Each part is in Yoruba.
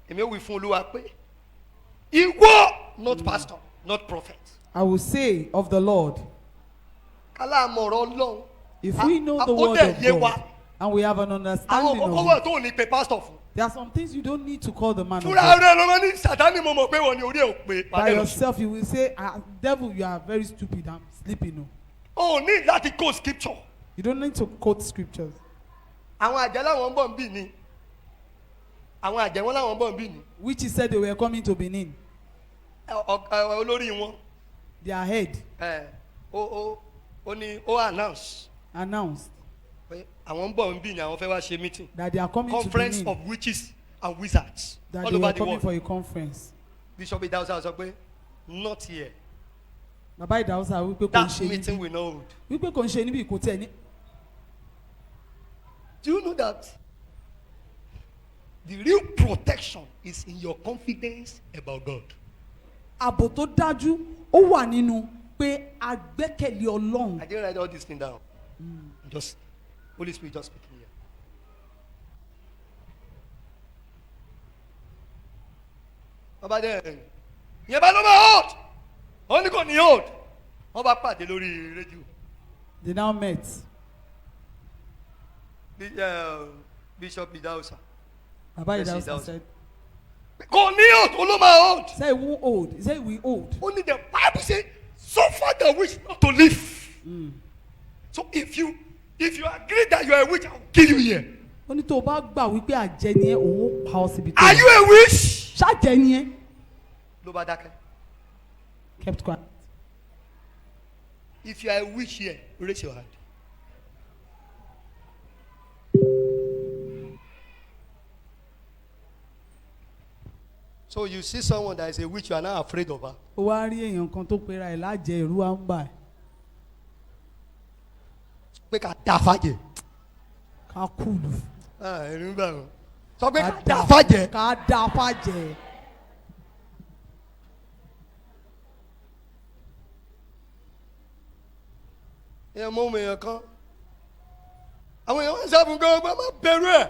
èmi ò wí fún Olúwa pé ìwọ not pastor not prophet. I will say of the Lord, kálá àmọ̀ràn Ọlọ́run. if we know the ó word dẹ̀ of yé wa. God and we have an àwọn understanding kókó of wà it, tó ní pe pastor fún. there are some things you don't need to call the man of fúnra God. rẹ̀ ló máa ní Sátánì mo mọ̀ pé wọ́n ní orí ẹ̀ ò pé. By yourself, you will say, devil, you are very stupid. I'm sleeping. No. o ní láti kó scripture. You don't need to quote scriptures. àwọn àjẹ́ láwọn ń bọ̀ ń bì ní. àwọn àjẹ́ wọn láwọn ń bọ̀ ń bì ní. Which he said they were coming to Benin. olórí wọn. Their head ó ní ó announced pé àwọn ń bọ̀ ń bì ní àwọn fẹ́ wá ṣe meeting. that they are coming conference to Benin. of witches and wizards That all they over were the coming world. for a conference. Bishop Idausa sọ pé not here. Bàbá Ìdáhùsà wípé kò ń That ṣe meeting níbí. will not hold. Wípé kò ń ṣe níbí kò tẹ̀ ní. Do you know that the real protection is in your confidence about God? Ààbò tó dájú ó wà nínú pé a gbẹ́kẹ̀lé Ọlọ́run. I didn't write all this thing down. Just Holy Spirit just speaking here. Bàbá dẹ̀ yẹn bá ló máa hold. Ó ní kò ní hold. Wọ́n bá pàdé lórí rédíò. They now met. Bishop Idausa. Bàbá Yes, Ìdáhùsà Ìdáhùsà. said, Kò ní hold, ó ló máa hold. say we hold. He said we hold. Only the Bible says, suffer the witch not to live. So if you agree that you are a witch, I will kill you here. Ó ní tó o bá gbà wípé àjẹ́ ni ẹ́, òun ó pa ọ́ síbi tó Are wà. you a witch? Ṣáàjẹ́ ni ẹ́. Ló bá dákẹ́. Kept quiet. If you are a witch here, raise your hand. So you see someone that is a witch, you are not afraid of her. Ó wá rí èèyàn kan tó pera ẹ̀ lájẹ́ ìrú wa ń bà ẹ́. Pé ká dá fàjẹ́. Ká kúlù. Ẹ̀rín bá wọn. Sọ pé ká dá fàjẹ́. Ká dá fàjẹ́. Èèyàn mọ ohun èèyàn kan. Àwọn èèyàn ń sábùn gan ọgbà máa bẹ̀rù ẹ̀.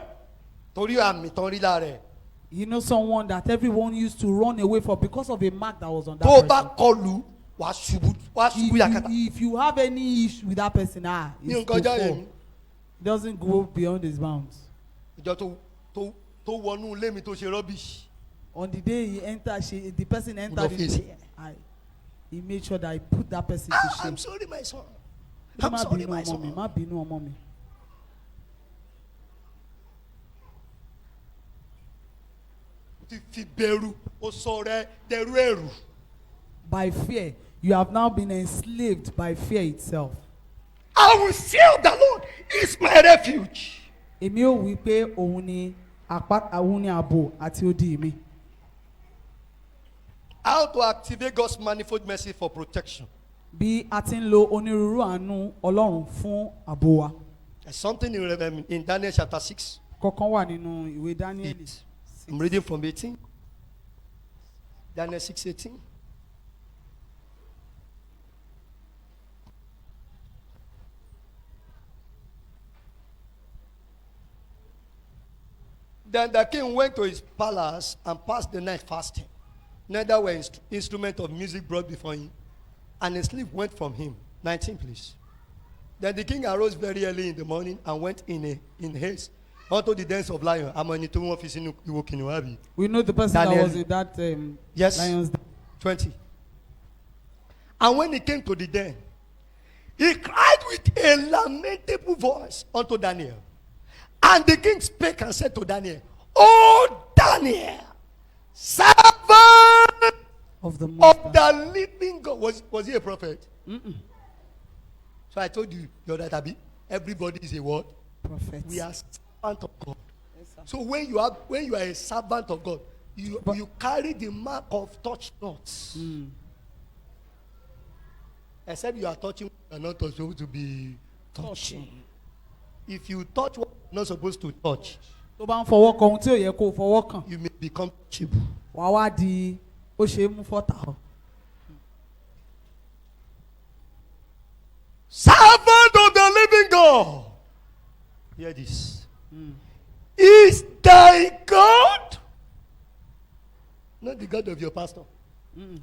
Torí àmì tán rí lára ẹ̀. You know someone that everyone used to run away from because of a mark that was on that Tó o person. bá kọlù, wàá ṣubú yàkàtà. If you have any issue with that person, Ní it's nǹkan to jáde fall. mi. It doesn't go beyond his bounds. Ìjọ tó wọnú ilé mi tó ṣe rubbish. On the day he entered, the person entered. face. He made sure that he put that person to shame. I'm sorry my son. Má I'm sorry bínú my ọmọ mi, son. má bínú ọmọ mi. Ti fi bẹ̀rù, ó sọ rẹ dẹrú ẹ̀rù. By fear, you have now been enslaved by fear itself. I will say of the Lord is my refuge. Èmi ò wí pé òun ni ààbò àti odi mi. How to activate God's manifold mercy for protection. Bí a ti ń lo onírúurú àánú Ọlọ́run fún ààbò wa. There's something in Daniel chapter 6. Kọ̀ọ̀kan wà nínú ìwé Dáníẹ́lì. I'm reading from 18. Daniel 6:18. Then the king went to his palace and passed the night fasting. Neither were instruments of music brought before him, and his sleep went from him. 19, please. Then the king arose very early in the morning and went in haste unto the dens of lions. We know the person Daniel. that was in that Yes. lion's den. 20. And when he came to the den, he cried with a lamentable voice unto Daniel. And the king spake and said to Daniel, O Daniel, servant Of the Most of High. the living God. Was he a prophet? So I told you the other time, everybody is a what? Prophet. We are servant of God. Yes, sir. So when you are a servant of God, you carry the mark of touch not. Except you are touching, you are not supposed to be touching. If you touch what you are not supposed to touch, Tó bá ń fọwọ́ kan ohun tí ò yẹ kó o fọwọ́ kàn. you may become touchable. Wàá wá di ó ṣe é mú fọ́tà. Servant of the living God. Hear this. Is thy God not the God of your pastor.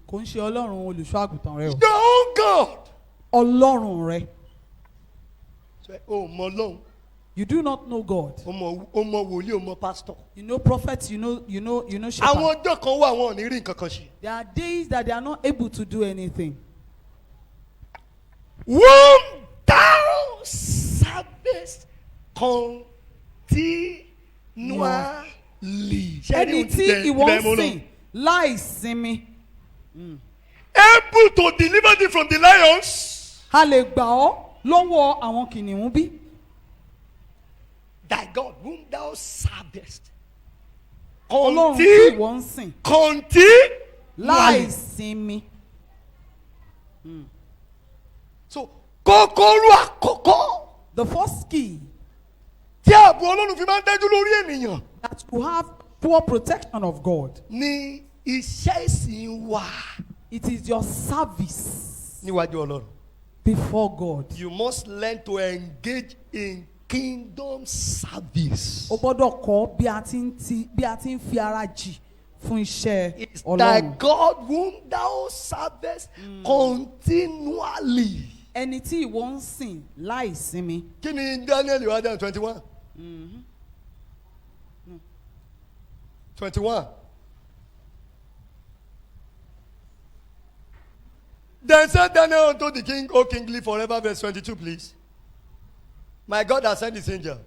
kò ń ṣe ọlọ́run olùṣọ́ àgùntàn rẹ o. Your own God. ọlọ́run rẹ. Oh, mọ Ọlọ́run. You do not know God. O mọ wòlíì, o mọ pastor. You know prophets, you know shepherd. Àwọn ọjọ́ kan wà wọn ò ní rí nǹkan kan ṣe. There are days that they are not able to do anything. Whom thou servest continually. Ẹni tí ìwọ ń sìn láì sinmi. Able to deliver thee from the lions. A lè gbà ọ́ lọ́wọ́ àwọn kìnìún bí. Thy God whom thou servest. Ọlọ́run tí ìwọ ń sìn láì sinmi. So kókóró àkọ́kọ́. The first key Tí ààbò Ọlọ́run fi máa ń dájú lórí ènìyàn. that you have poor protection of God. Ní iṣẹ́ ìsìn wa. It is your service Níwájú Ọlọ́run. before God. You must learn to engage in kingdom service. O gbọ́dọ̀ kọ́ bí a ti ń fi ara jì fún iṣẹ́ It's thy Ọlọ́run. God whom thou servest continually. Ẹni tí ìwọ ń sìn láì sinmi. Kí ni Daniel wá dáhùn 21? 21. Then said Daniel unto the king, O king, live forever. Verse 22, please. My God has sent his angel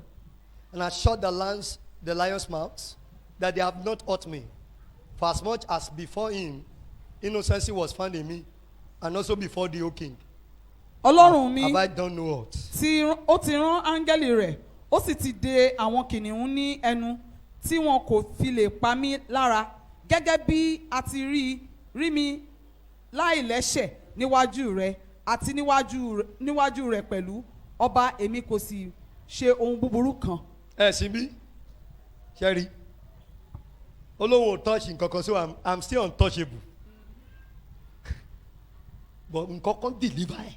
and has shut the lion's mouths, that they have not hurt me. For as much as before him, innocency was found in me, and also before the O king. Ọlọ́run mi Have I done no hurt? ó ti rán áńgẹ́lì rẹ̀, ó sì ti dè àwọn kìnìún ní ẹnu tí wọn kò fi lè pa mí lára, gẹ́gẹ́ bí a ti rí mi láìlẹ́ṣẹ̀ níwájú rẹ̀ àti níwájú rẹ̀ pẹ̀lú ọba, èmi kò sì ṣe ohun búburú kan. Ẹ sì bí ṣẹ́rí olóhùn ò touch nǹkan kan, so I'm still untouchable. But nǹkan kan deliver ẹ̀.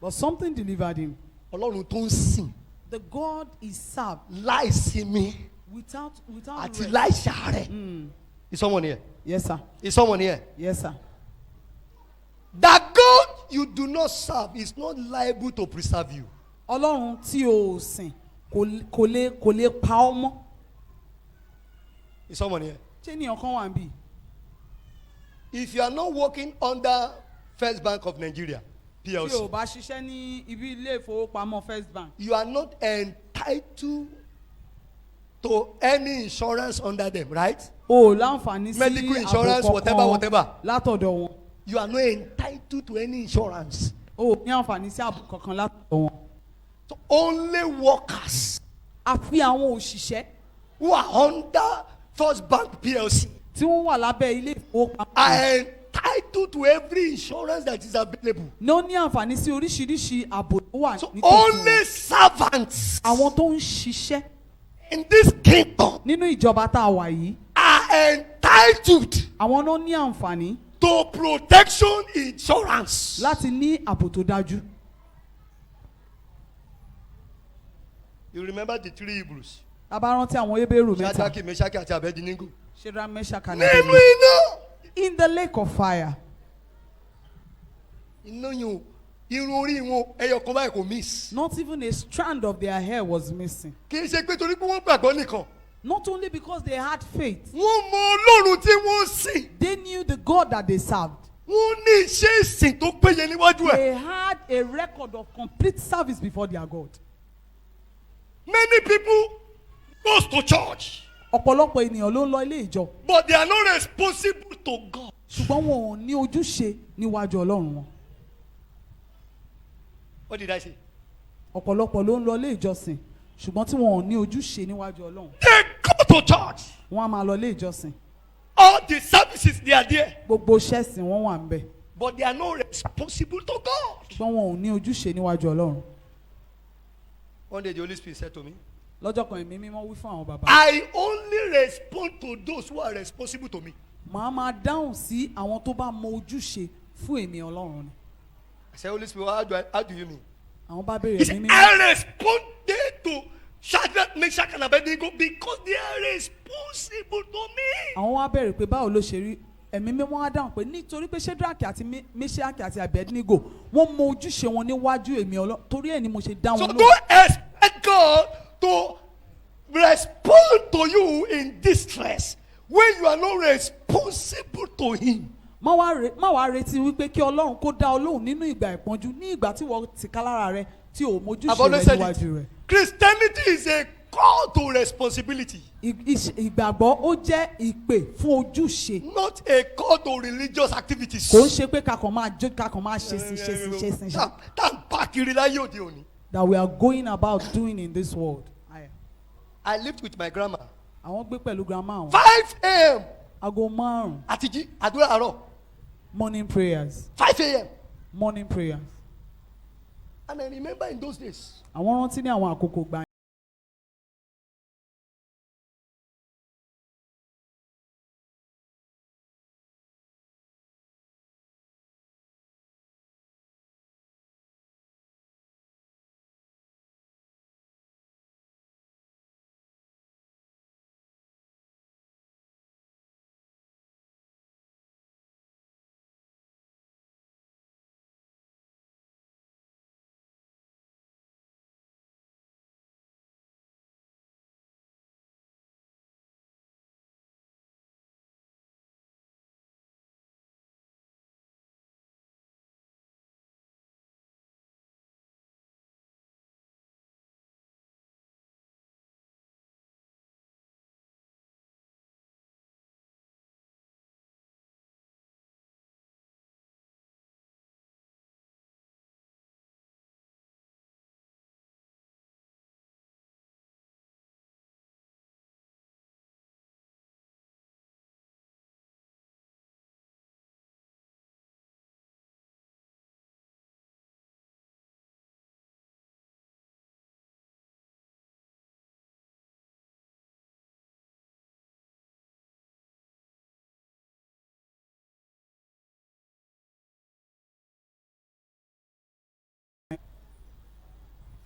But something delivered him. Ọlọ́run tó ń sìn The God is served láìsinmi without àti rest. láìsàárẹ̀. Is someone here? Yes, sir. Is someone here? Yes, sir. That God you do not serve is not liable to preserve you. Ọlọ́run tí o sìn kò lè pa ọ́ mọ́. Is someone here? Ṣé ènìyàn kan wà níbí? If you are not working under First Bank of Nigeria, Tí o PLC, bá ṣiṣẹ́ ní ibi ilé ìfowópamọ́ First Bank, you are not entitled to any insurance under them, right? o ò láǹfààní sí Medical insurance, ààbò whatever. kankan látọ̀dọ̀ wọn. You are not entitled to any insurance. O ò ní àǹfààní sí ààbò kankan látọ̀dọ̀ wọn. So only workers Àfi àwọn òṣìṣẹ́ who are under First Bank PLC tí wọ́n wà lábẹ́ ilé ìfowópamọ́ are entitled to every insurance that is available. ní ó ní àǹfààní sí oríṣiríṣi ààbò tó wà So nítòsí only wọn. servants Àwọn tó ń ṣiṣẹ́ in this kingdom nínú ìjọba tá a wà yìí, are entitled àwọn ló ní àǹfààní to protection insurance. láti ní ààbò tó dájú. You remember the three Hebrews? A bá rántí àwọn Hébérù mẹ́ta, Shadrach, Meshach àti Abednego. Shadrach, Meshach and Nínú Abednego, iná. in the lake of fire. Iná yìí o, irun orí wọn ẹyọ kan báyìí kò miss. Not even a strand of their hair was missing. Kì í ṣe pé torí pé wọ́n gbàgbọ́ nìkan. Not only because they had faith, Wọ́n mọ Ọlọ́run tí wọ́n sìn. they knew the God that they served. Wọ́n ní iṣẹ́ ìsìn tó péye níwájú ẹ̀. They had a record of complete service before their God. Many people goes to church, Ọ̀pọ̀lọpọ̀ ènìyàn ló ń lọ ilé ìjọ, but they are not responsible to God. ṣùgbọ́n wọn ò ní ojúṣe níwájú Ọlọ́run wọn. What did I say? Ọ̀pọ̀lọpọ̀ ló ń lọ ilé ìjọsìn, ṣùgbọ́n tí wọn ò ní ojúṣe níwájú Ọlọ́run. They go to church. Wọ́n á máa lọ ilé ìjọsìn, All the services they are there, gbogbo ṣẹ́sìn wọn wà ń bẹ̀, but they are not responsible to God. ṣùgbọ́n wọn ò ní ojúṣe níwájú Ọlọ́run. One day the Holy Spirit said to me, Lọ́jọ́ kan Ẹ̀mí Mímọ́ wí fún àwọn bàbá, I only respond to those who are responsible to me. màá máa dáhùn sí àwọn tó bá mọ ojúṣe fún èmi Ọlọ́run ni. I said, Holy Spirit, how do you mean? Àwọn bá béèrè He Ẹ̀mí said, Mímọ́, I responded to Shadrach, Meshach, and Abednego because they are responsible to me. àwọn wá béèrè pé báwo ló ṣe rí, ẹ̀mí mímọ́ á dáhùn pé nítorí pé Ṣédrákì àti Méṣákì àti Abednego wọ́n mọ ojúṣe wọn níwájú èmi Ọlọ́run, torí ẹ̀ ni mo ṣe dá So wọn lóhùn. don't expect God to respond to you in distress when you are not responsible to Him. Má wá retí wípé kí Ọlọ́run kó dá ọ lóhùn nínú ìgbà ìpọ́njú ní ìgbà tí wọ́n ti ká lára rẹ tí ò mójúṣe I've rẹ always said níwájú rẹ. it. Christianity is a call to responsibility, Ìgbàgbọ́ ó jẹ́ ìpè fún ojúṣe. not a call to religious activities. Kò ń ṣe pé kakàn máa jó kakàn máa ṣe sí ṣe. Tá n pa kiri láyé òde òní. That we are going about doing in this world. I lived with my grandma. Àwọn gbé pẹ̀lú grandma àwọn. 5 a.m. Aago 5 àti jí àdúrà àárọ̀. morning prayers. 5 a.m. Morning prayers. And I remember in those days. Àwọn rántí ní àwọn àkókò gbà.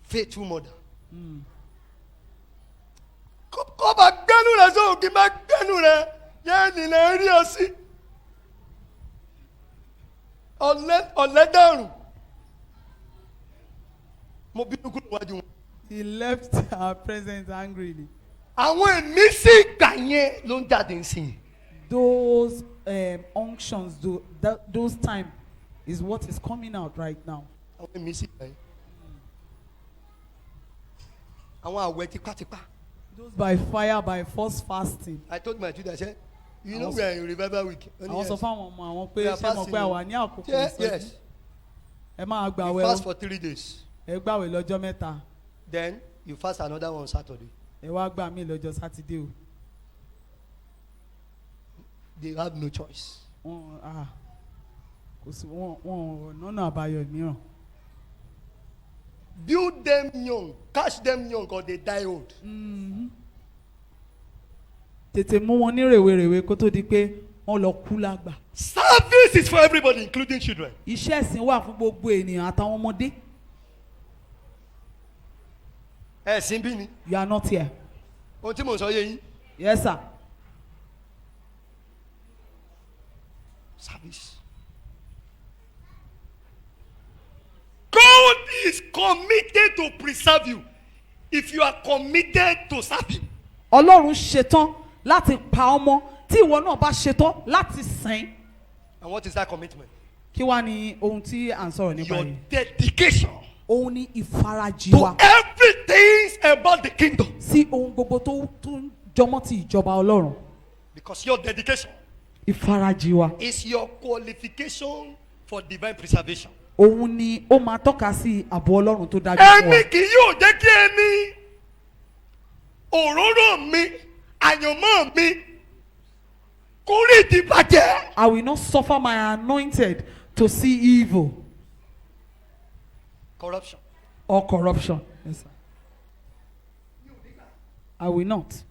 Faithful mother. Kọ́ bá gbẹ́nu rẹ̀ sóhùn kí n bá gbẹ́nu rẹ̀ yẹn nìyẹn rí ọ sí. Ọ̀lẹ́dàrún. Mo bínú kúrò wájú wọn. He left our presence angrily. Àwọn ìmísí ìgbà yẹn ló ń jáde sí i. Those unctions, those time is what is coming out right now. Àwọn ìmísí ìgbà yẹn. Àwọn àwẹ̀ tipátipá. Those by fire, by force fasting. I told my children, I said, you know we are in revival week. Àwọn sọ fáwọn ọmọ àwọn pé We are ṣé mo pé fasting. àwa ní àkókò ìsọjí. Yes. Ẹ máa You gbàwẹ̀ fast o. for 3 days. Ẹ gbàwẹ̀ lọ́jọ́ mẹ́ta. Then you fast another one Saturday. Ẹ wá gbà mí lọ́jọ́ Sátidé o. They have no choice. Kò sí wọn nọ́nà àbáyọ mìíràn. Build them young, catch them young, or they die old. Tètè mú wọn ní rèwerèwe kó tó di pé wọ́n lọ kú lágbà. Service is for everybody, including children. Iṣẹ́ ìsìn wà fún gbogbo ènìyàn àtàwọn ọmọdé. Ẹ̀sìn bí ni. You are not here. Ohun tí mò ń sọ yé yín. Yes, sir. Service. God is committed to preserve you if you are committed to serve Him. Ọlọ́run ṣetán láti pa ọmọ tí ìwọ náà bá ṣetán láti sìn. And what is that commitment? Kí wá ní ohun tí à ń sọ̀rọ̀ nípa Your yìí? dedication Òun ni ìfarajì to wa everything about the kingdom. sí ohun gbogbo tó ń jọmọ́ ti ìjọba Ọlọ́run. Because your dedication Ìfarajì wa. is your qualification for divine preservation. Òun ni ó máa tọ́ka sí ààbò Ọlọ́run tó dájú fún wa. Ẹni kì yóò jẹ́ kí ẹni òróró mi, àyànmọ́ mi, kó rí ìdìbàjẹ́. I will not suffer my anointed to see evil Corruption. or corruption. Yes, sir. I will not.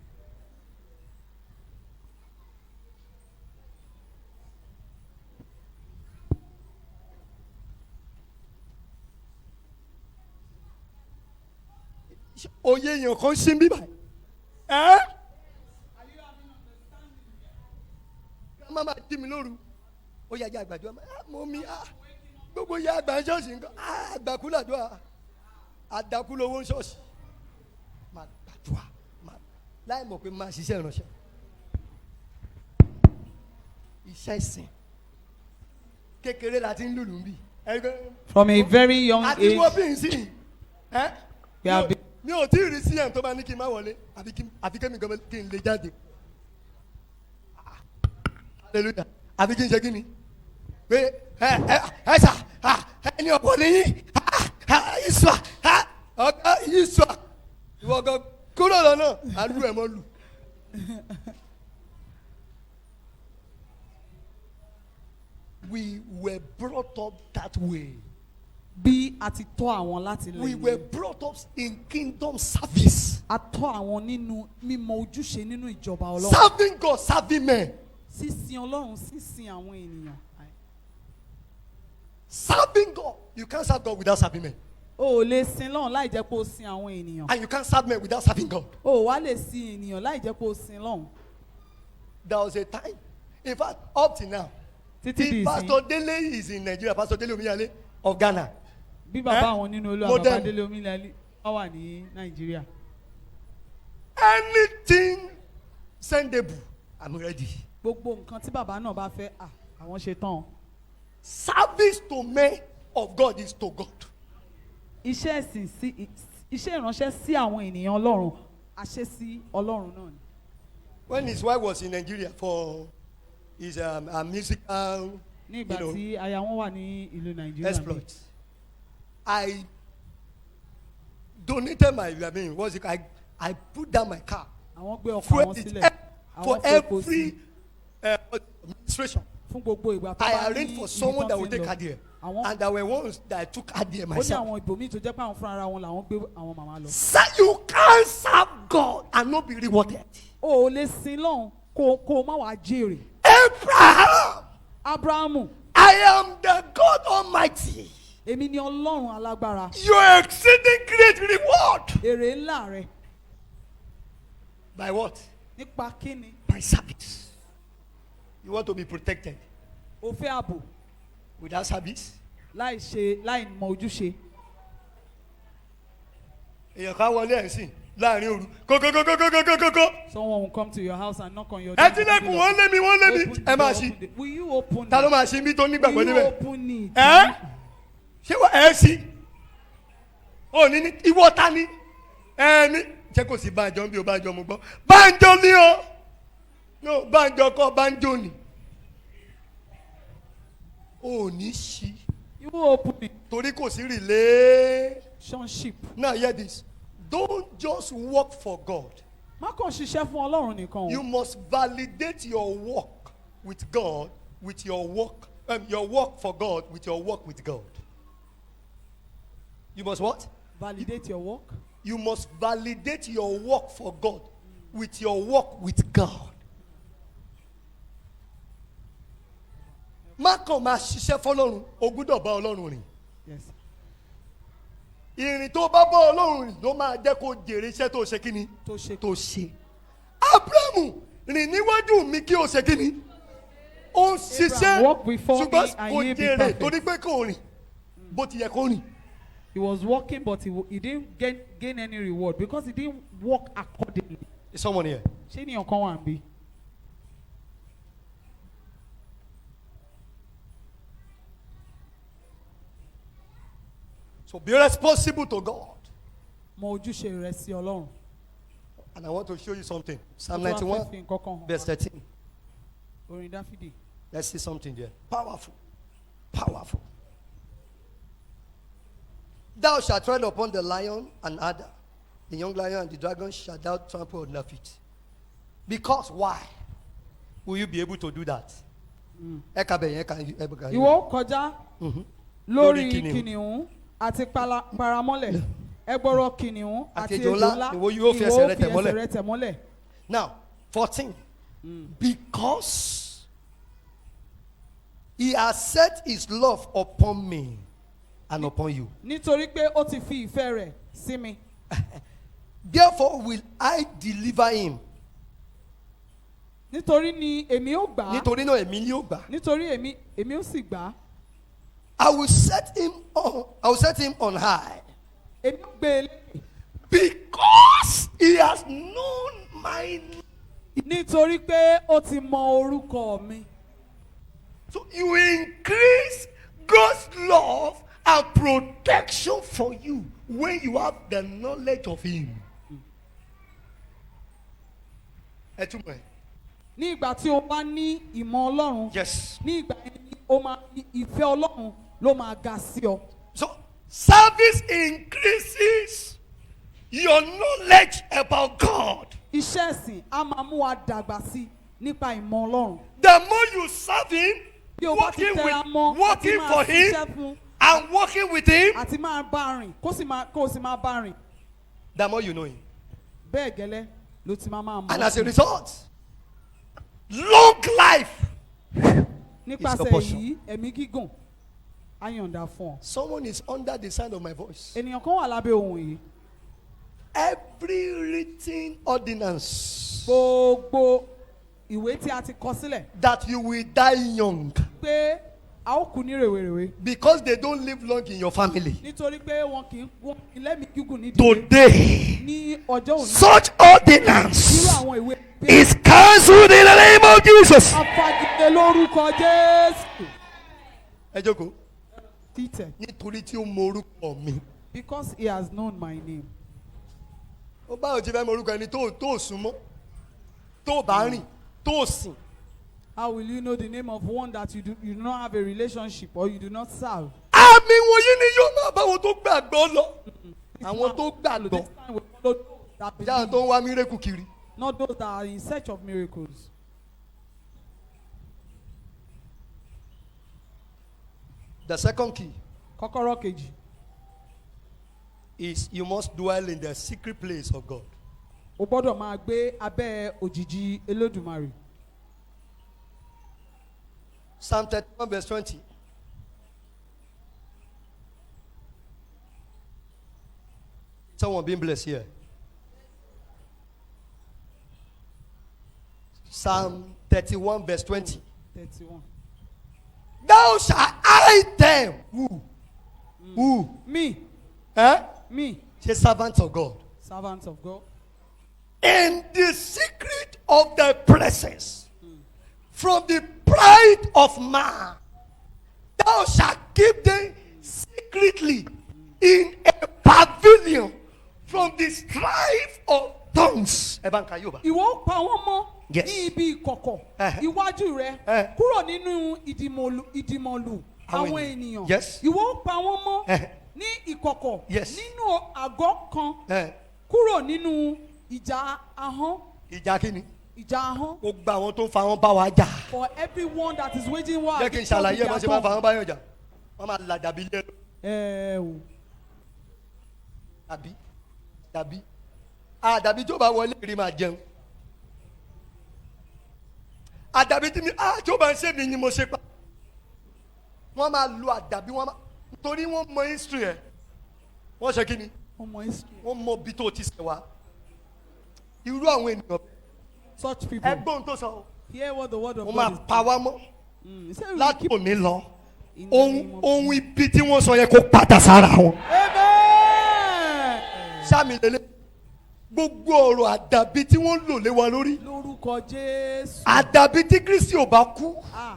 Oyè èèyàn kan sí bíbá. Ẹ́ máa jí mi lóru ó yá jẹ́ àgbàdo mo mi gbogbo yá àgbà ṣọ́ọ̀ṣì nǹkan àgbàkú làdúrà àdàkú lówó ṣọ́ọ̀ṣì máa gbàdúrà láì mọ̀ pé máa ṣiṣẹ́ ìránṣẹ́ iṣẹ́ ìsìn kékeré la ti ń lùlù ń bì. From a very young age. àti wọ́n bí n sí we have been. mi ò tí ì rí sí ẹ̀ tó bá ní kí n má wọlé àfi kémi gan kí n lè jáde hallelujah àfi kí n ṣe kí ni pé ẹ sà ẹni ọ̀pọ̀ nìyí ìṣùà ọ̀gá ìṣùà ìwọ gan kúrò lọ́nà àlù ẹ̀ mọ́ lù. We were brought up that way. Bí a ti tọ́ àwọn láti lè. We were brought up in kingdom service. A tọ́ àwọn nínú mímọ ojúṣe nínú ìjọba Ọlọ́run. Serving God, serving men. Sísìn Ọlọ́run, sísìn àwọn ènìyàn. Serving God. You can't serve God without serving men. O ò lè sin Ọlọ́run láì jẹ́ pé o sin àwọn ènìyàn. And you can't serve men without serving God. O ò wá lè sin ènìyàn láì jẹ́ pé o sin Ọlọ́run. There was a time, in fact, up to now, Títí di Pastor ìsìn. Dele is in Nigeria, Pastor Dele Omiyale of Ghana. Bí bàbá àwọn nínú Olúwa Modern. bàbá Délé Omílẹ̀ wọ́n wà ní Nàìjíríà. Anything sendable, I'm ready. Gbogbo nǹkan tí bàbá náà bá fẹ́, àwọn ṣe tán. Service to men of God is to God. Iṣẹ́ ìsìn sí iṣẹ́ ìránṣẹ́ sí àwọn ènìyàn Ọlọ́run, àṣẹ sí Ọlọ́run náà ni. When his wife was in Nigeria for his a musical, Ní ìgbà tí aya wọn wà ní ìlú Nàìjíríà. exploit, I donated I put down my car Àwọn gbé ọkọ̀ fuel àwọn it sílẹ̀. for Àwọn fẹ́ every administration. fún gbogbo ìgbà tó I bá ní arranged for ibi someone tán that ti would ń take lọ. her there. Àwọn And there were ones that I took her there ó ní myself. àwọn ibòmíì tó jẹ́ pé àwọn fúnra wọn làwọn gbé àwọn màmá lọ. Sir, you can't serve God and not be rewarded. O ò lè sin lọ́hùn kó o má wàá jèrè. Abraham, Abrahamu, I am the God Almighty. èmi ni Ọlọ́run alágbára. Your exceeding great reward. Èrè ńlá rẹ̀ By what? nípa kíni? By service. You want to be protected O fẹ́ ààbò without service? láì mọ ojúṣe. Èèyàn ká wọlé ẹ̀ sìn láàrin òru kókókókókókókókó. Someone will come to your house and knock on your Ẹ tilẹ̀kùn wọ́n lé mi wọ́n lé mi. Open the Ẹ máa door, ṣí. open the- Will you open Ta ló it? máa ṣí bí tó nígbàgbọ́ Will you níbẹ̀? open it? Ẹ́ ṣé wọ́n ẹ̀ ṣí? Ó ní ìwọ ta ni? Ẹ ní ṣé kò sí Bánjọ bí o Bánjọ mo gbọ́. Bánjọ ni o. No Bánjọ kọ́ Bánjọ ni. Ó ní ṣí You will open it. torí kò sí relay. Sonship. Now hear this. Don't just work for God. Má kàn ṣiṣẹ́ fún Ọlọ́run nìkan You o. must validate your work with God with your work for God with your work with God. You must what? Validate your work. You must validate your work for God with your work with God. Má kàn máa ṣiṣẹ́ fọ́lọ́run, o gbúdọ̀ bá Ọlọ́run rìn. Yes. Ìrìn tó bá bá Ọlọ́run rìn ló máa jẹ́ kó jèrè iṣẹ́ tó ṣe kíni? Tó ṣe. Tó ṣe. Abrahamu rìn níwájú mi kí o ṣe kíni? Ó ń ṣiṣẹ́ walk before me ṣùgbọ́n and kò ye be jèrè perfect. torí pé kò rìn bó ti yẹ kó rìn. He was working but he didn't gain any reward because he didn't work accordingly. Is someone here? Ṣé ènìyàn kan wà ń bí? So be responsible to God. Mọ ojúṣe rẹ̀ sí Ọlọ́run. And I want to show you something. Psalm Ó tún wá fẹ́ 91, fi nǹkan kan hàn verse wá. 13. Orin Dáfídì. Let's see something there. Powerful. Powerful. Thou shalt tread upon the lion and adder, the young lion and the dragon shalt thou trample on their feet. Because why will you be able to do that? Ẹ kà bẹ̀ yẹn, ẹ kà yẹn. Ìwọ kọjá Mhm. lórí Lórí kìnìún àti paramọ́lẹ̀. Ẹgbọrọ kìnìún àti ejò ńlá. ìwọ yóò fi ẹsẹ̀ rẹ tẹ̀ mọ́lẹ̀. rẹ tẹ̀ mọ́lẹ̀. Now, 14. Because he has set his love upon me and upon you. Nítorí pé ó ti fi ìfẹ́ rẹ̀ sí mi. Therefore will I deliver him. nítorí ni èmi ó gbà á. nítorí náà èmi ni ó gbà. nítorí èmi ó sì gbà á. I will set him on high. èmi ó gbé e lékè. Because he has known my name. nítorí pé ó ti mọ orúkọ mi. So you increase God's love and protection for you when you have the knowledge of him. Ẹ túmọ̀ ẹ̀. ní ìgbà tí o bá ní ìmọ̀ ọlọ́run. Yes. ní ìgbà yẹn ni o máa ìfẹ́ ọlọ́run ló máa ga sí ọ. So service increases your knowledge about God. iṣẹ́ ẹ̀sìn á máa mú wa dàgbà sí i nípa ìmọ̀ ọlọ́run. The more you serve him, bí o bá ti working tẹra mọ́ with, working àti for máa ṣiṣẹ́ him, fún and working with him, àti máa bá rìn kó o sì máa bá rìn the more you know him. bẹ́ẹ̀ gẹ́lẹ́ ló ti máa mọ̀. And as a result, long life. nípasẹ̀ your portion. èyí ẹ̀mí gígùn á yọ̀ǹda fún ọ. Someone is under the sound of my voice. ènìyàn kan wà lábẹ́ ohùn yìí. Every written ordinance gbogbo ìwé tí a ti kọ sílẹ̀ that you will die young pé a ó kú ní rèwerèwe because they don't live long in your family. nítorí pé wọn kì í lẹ́mìí gígùn nídìí Today, ní ọjọ́ òní. such irú ordinance àwọn ìwé is cancelled in the name of Jesus. afagide lórúkọ Jésù. Ẹ jókòó. títẹ̀ Nítorí tí ó mọ orúkọ mi. because he has known my name. Ó bá òjì fẹ́ mọ orúkọ ẹni tó sún mọ́, tó bá rìn, tó sìn. How will you know the name of one that you do not have a relationship or you do not serve? Àmì wọ̀nyí ni yóò máa bá àwọn tó gbàgbọ́ lọ. Àwọn tó gbàgbọ́. This time we follow those that Jáà tó believe, ń wá mírèkù kiri. not those that are in search of miracles. The second key Kọ́kọ́rọ́ kejì. is you must dwell in the secret place of God. O gbọ́dọ̀ máa gbé abẹ́ òjìji Olódùmarè. Psalm 31 verse 20. Someone being blessed here. Psalm 31 verse 20. 31. Thou shalt hide them. Who? Me, Eh? me, Say servants of God. servant of God. In the secret of thy presence, from the pride of man, thou shalt keep them secretly in a pavilion from the strife of tongues. Ebanka Yoba. Ìwọ ó pa wọ́n mọ́ Yes. ní ibi ìkọ̀kọ̀ iwájú rẹ Eh. kúrò nínú ìdìmọ̀lù Àwọn àwọn ènìyàn. ènìyàn. Yes. Ìwọ ó pa wọ́n mọ́ Eh. ní ìkọ̀kọ̀ Yes. nínú àgọ́ kan Eh, kúrò nínú ìjà ahọ́n. ìjà kí ni? Ìjà ahọ́n. Gbogbo àwọn tó ń fa wọn bá wa jà. For everyone that is waging war Jẹ́ kí n ṣàlàyé bó ṣe máa ń fa wọn bá yàn jà. Wọ́n máa la dàbí ilé ẹ o. dàbí. Àdàbí tó bá wọlé rí máa jẹun. Àdàbí tí mi tó bá ń ṣe mi ni mo ṣe pa. Wọ́n máa lo àdàbí torí wọ́n mọ history ẹ̀. Wọ́n ṣe kí ni? ọmọ Israel. Wọ́n mọ bí tó ti ṣẹ̀ wá. Irú àwọn ènìyàn Such people. ẹgbọ́n tó sọ. Hear what the word of Wọ́n God máa is. pa wá mọ́ He said we will láti keep òní lọ. in the name of Ohun ibi tí wọ́n sọ yẹ kó padà sára wọn. Amen. Sámi lélẹ̀. Gbogbo ọ̀rọ̀ àdàbí tí wọ́n lò lé wa lórí. Lórúkọ Jésù. Àdàbí tí Kristi ò bá kú Ah.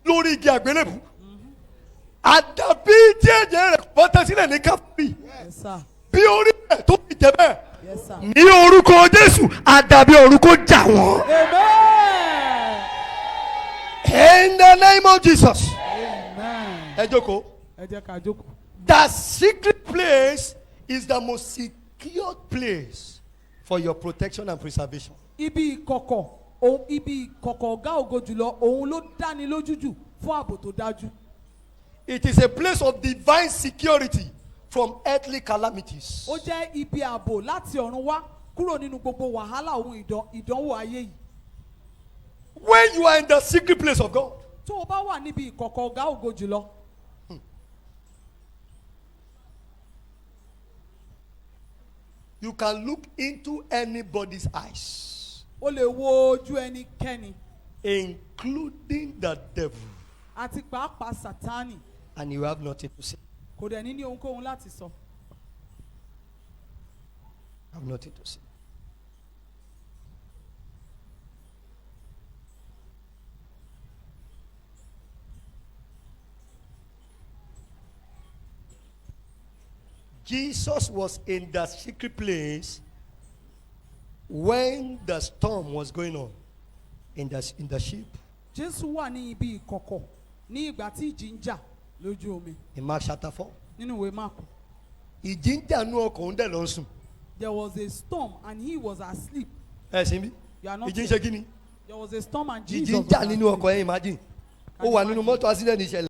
lórí igi àgbélébù. Àdàbí tí ẹ̀jẹ̀ rẹ̀ kọ́ tẹ́ sílẹ̀ ní káfíńì. Yes, sir. Bí orí rẹ̀ tó fi jẹ bẹ́ẹ̀. Yes, sir. Ní orúkọ Jésù, àdàbí orúkọ jà wọ́n. Amen. In the name of Jesus. Amen. Ẹ jókòó. Ẹ jẹ́ ká jókòó. That secret place is the most secure place for your protection and preservation. Ibi ìkọ̀kọ̀ ọ̀gá ògo jùlọ òun ló dáni lójú jù fún ààbò tó dájú. It is a place of divine security from earthly calamities. Ó jẹ́ ibi ààbò láti ọ̀run wá kúrò nínú gbogbo wàhálà ohun ìdánwò ayé yìí. When you are in the secret place of God, Tó o bá wà níbi ìkọ̀kọ̀ ọ̀gá ògo jùlọ, you can look into anybody's eyes ó lè wo ojú ẹnikẹ́ni including the devil, àti pàápàá Sátánì and you have nothing to say. kò dẹ̀ ní ohunkóhun láti sọ. I have nothing to say. Jesus was in the secret place when the storm was going on in the ship. Jésù wà ní ibi ìkọ̀kọ̀ ní ìgbà tí ìjì ń jà lójú omi In Mark chapter 4. nínú ìwé Máàkù. Ìjì ń jà nú ọkọ̀ ń dẹ̀ lọ sùn. There was a storm and he was asleep. Ẹ sì ń bí. You are not Ìjì ń there. ṣe kí ni? There was a storm and Jesus Ìjì ń was jà nínú asleep. ọkọ̀ yẹn, imagine. Ó wà nínú mọ́tò accident ìṣẹ̀lẹ̀.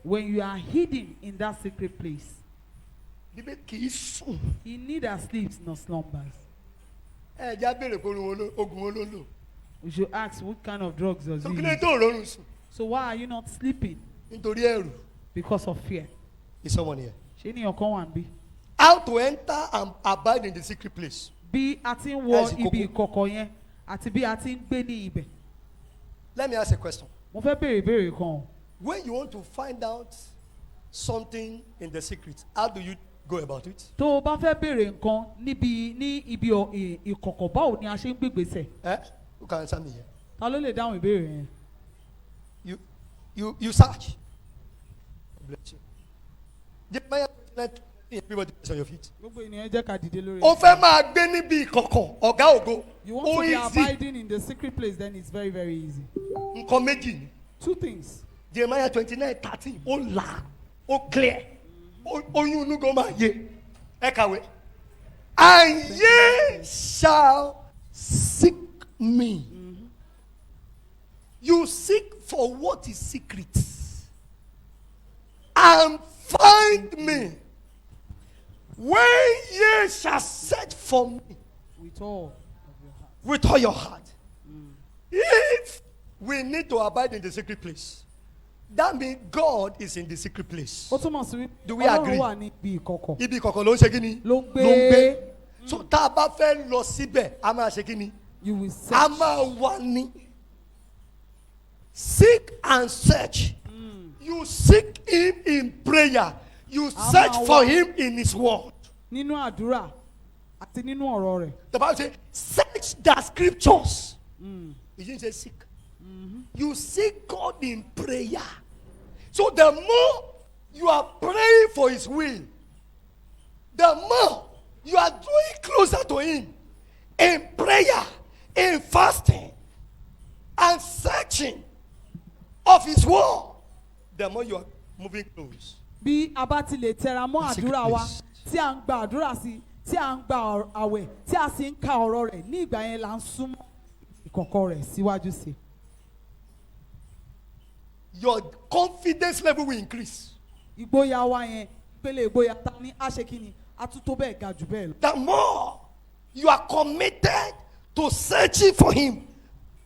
When you are hidden in that secret place, Bíbélì kì í sùn. he neither sleeps nor slumbers. Ẹ jẹ́ á béèrè pé ogun wo ló lò. We should ask what kind of drugs does he Sókè use. tó rọrùn sùn. So why are you not sleeping? Nítorí ẹ̀rù. Because of fear. Is someone here? Ṣé ní ọkàn wà ń bí? How to enter and abide in the secret place. Bí a ti ń Láìsí wọ ibi kókó. ìkọ̀kọ̀ yẹn àti bí a ti ń gbé ní ibẹ̀. Let me ask a question. Mo fẹ́ béèrè ìbéèrè kan o. When you want to find out something in the secret, how do you go about it? Tó o bá fẹ́ béèrè nǹkan ní ibi ìkọ̀kọ̀, báwo ni a ṣe ń gbégbèsè? Who can answer me here? Ta ló lè dáhùn ìbéèrè yẹn? You search. Bless you. Jeremiah 29, everybody is on your feet. Gbogbo ènìyàn jẹ́ ká dìde lórí. O fẹ́ máa gbé níbi ìkọ̀kọ̀ ọ̀gá ògo. You want to be easy. abiding in the secret place, then it's very, very easy. Nǹkan méjì ni. Two things. Jeremiah 29:13 ó là ó clear oyún inú gan máa yé ẹ kàwé. And ye shall seek me. You seek for what is secret and find me when ye shall search for me With all of your heart. with all your heart. If we need to abide in the secret place, that means God is in the secret place. Ó túmọ̀ sí wípé Do we agree? Ọlọ́run wà ní ibi ìkọ̀kọ̀. Ibi kọ̀kọ̀ ló ń ṣe kí ni? Ló ń gbé. So tá a bá fẹ́ lọ síbẹ̀, a máa ṣe kí ni? You will A search. máa wà ní. Seek and search. You seek him in prayer. You search máa for wá. him in his word. Nínú àdúrà àti nínú ọ̀rọ̀ rẹ̀. The Bible says, search the scriptures. It didn't say seek. You seek God in prayer. So the more you are praying for his will, the more you are drawing closer to him in prayer, in fasting, and searching of his word, the more you are moving close. Bí a bá ti lè tẹra mọ́ Secret àdúrà wa, place. tí a ń gba àdúrà sí, tí a ń gba àwẹ̀, tí a sì ń ka ọ̀rọ̀ rẹ̀, ní ìgbà yẹn là ń súnmọ́ ìkọ̀kọ̀ rẹ̀ síwájú sí. Your confidence level will increase. Ìgboyà wa yẹn, ìpele ìgboyà ta ní àṣekínni, a tún tó bẹ́ẹ̀ ga jù bẹ́ẹ̀ lọ. The more you are committed to searching for him,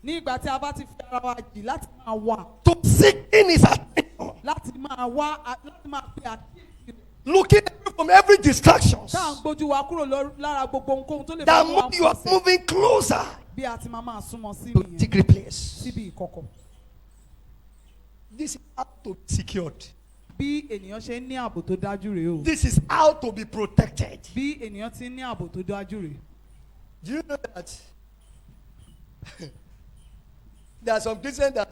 Ní ìgbà tí a bá ti fi ara wa jì láti máa wà, to seeking his attention, láti máa wá, láti máa pe àkíyèsí rẹ̀. looking away from every distraction. Tá à ń gbójú wa kúrò lára gbogbo ohunkóhun tó lè The bá more wa you are pèsè. moving closer Bí a ti máa súnmọ́ sí to nìyẹn, secret place. síbi ìkọ̀kọ̀. This is how to be secured. Bí ènìyàn ṣe ń ní ààbò tó dájú rèé o. This is how to be protected. Bí ènìyàn ti ń ní ààbò tó dájú rèé. Do you know that there are some Christians that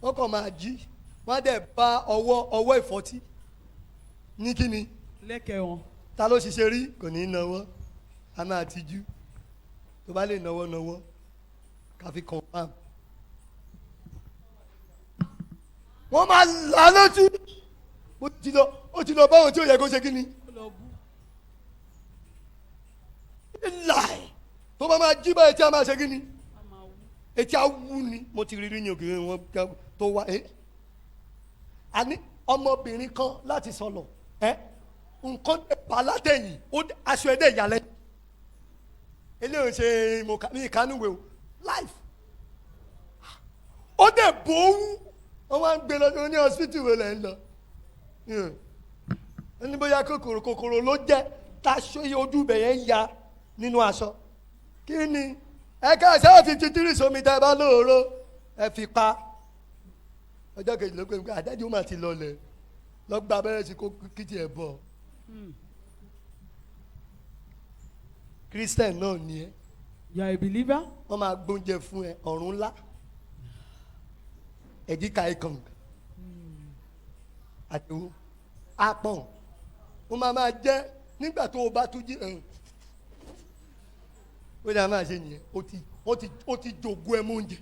wọ́n kàn máa jí wọ́n á dẹ̀ bá ọwọ́ ìfọ́tí ní kíni Lẹ́kẹ̀ẹ́ wọn. ta ló ṣiṣẹ́ rí kò ní í náwó a máa tijú tó bá lè náwó káfí confam. Wọ́n máa là lójú ó ti lọ báwọn tí ó yẹ kó ṣe kíni. Lie tó bá máa jí báyìí tí a máa ṣe kíni. Etí awú ni mo ti rí ní òkèèrè wọn tó wá àní ọmọbìnrin kan láti sọlọ nǹkan pa látẹ̀yìn aṣọ ẹ̀dẹ̀ ìyàlẹ́ eléyìí ṣe ní ìkánúwé o life ó dẹ̀ bòówú wọ́n wá ń gbé lọ ní hospital wo lẹ́ ń lọ ní bóyá kòkòrò ló jẹ́ táṣọ ojú ibẹ̀ yẹn ya nínú aṣọ kí ni ẹ̀ka ṣáà fi títírì sómi tẹ́ bá lóòró ẹ fi pa ọjọ́ kejì ló pé àdájọ́ ó mà ti lọlẹ̀ lọ́gbà abẹ́rẹ́ sí kó kìtì ẹ̀ bọ̀ Christian náà ni ẹ You are a believer? wọ́n máa gbóúnjẹ fún ẹ ọ̀run ńlá ẹ̀díkà ikàn àtẹ̀wò apọ̀n wọ́n máa jẹ́ nígbà tó o bá tún jí ó dáa máa ṣe nìyẹn ó ti jògó ẹ mú oúnjẹ.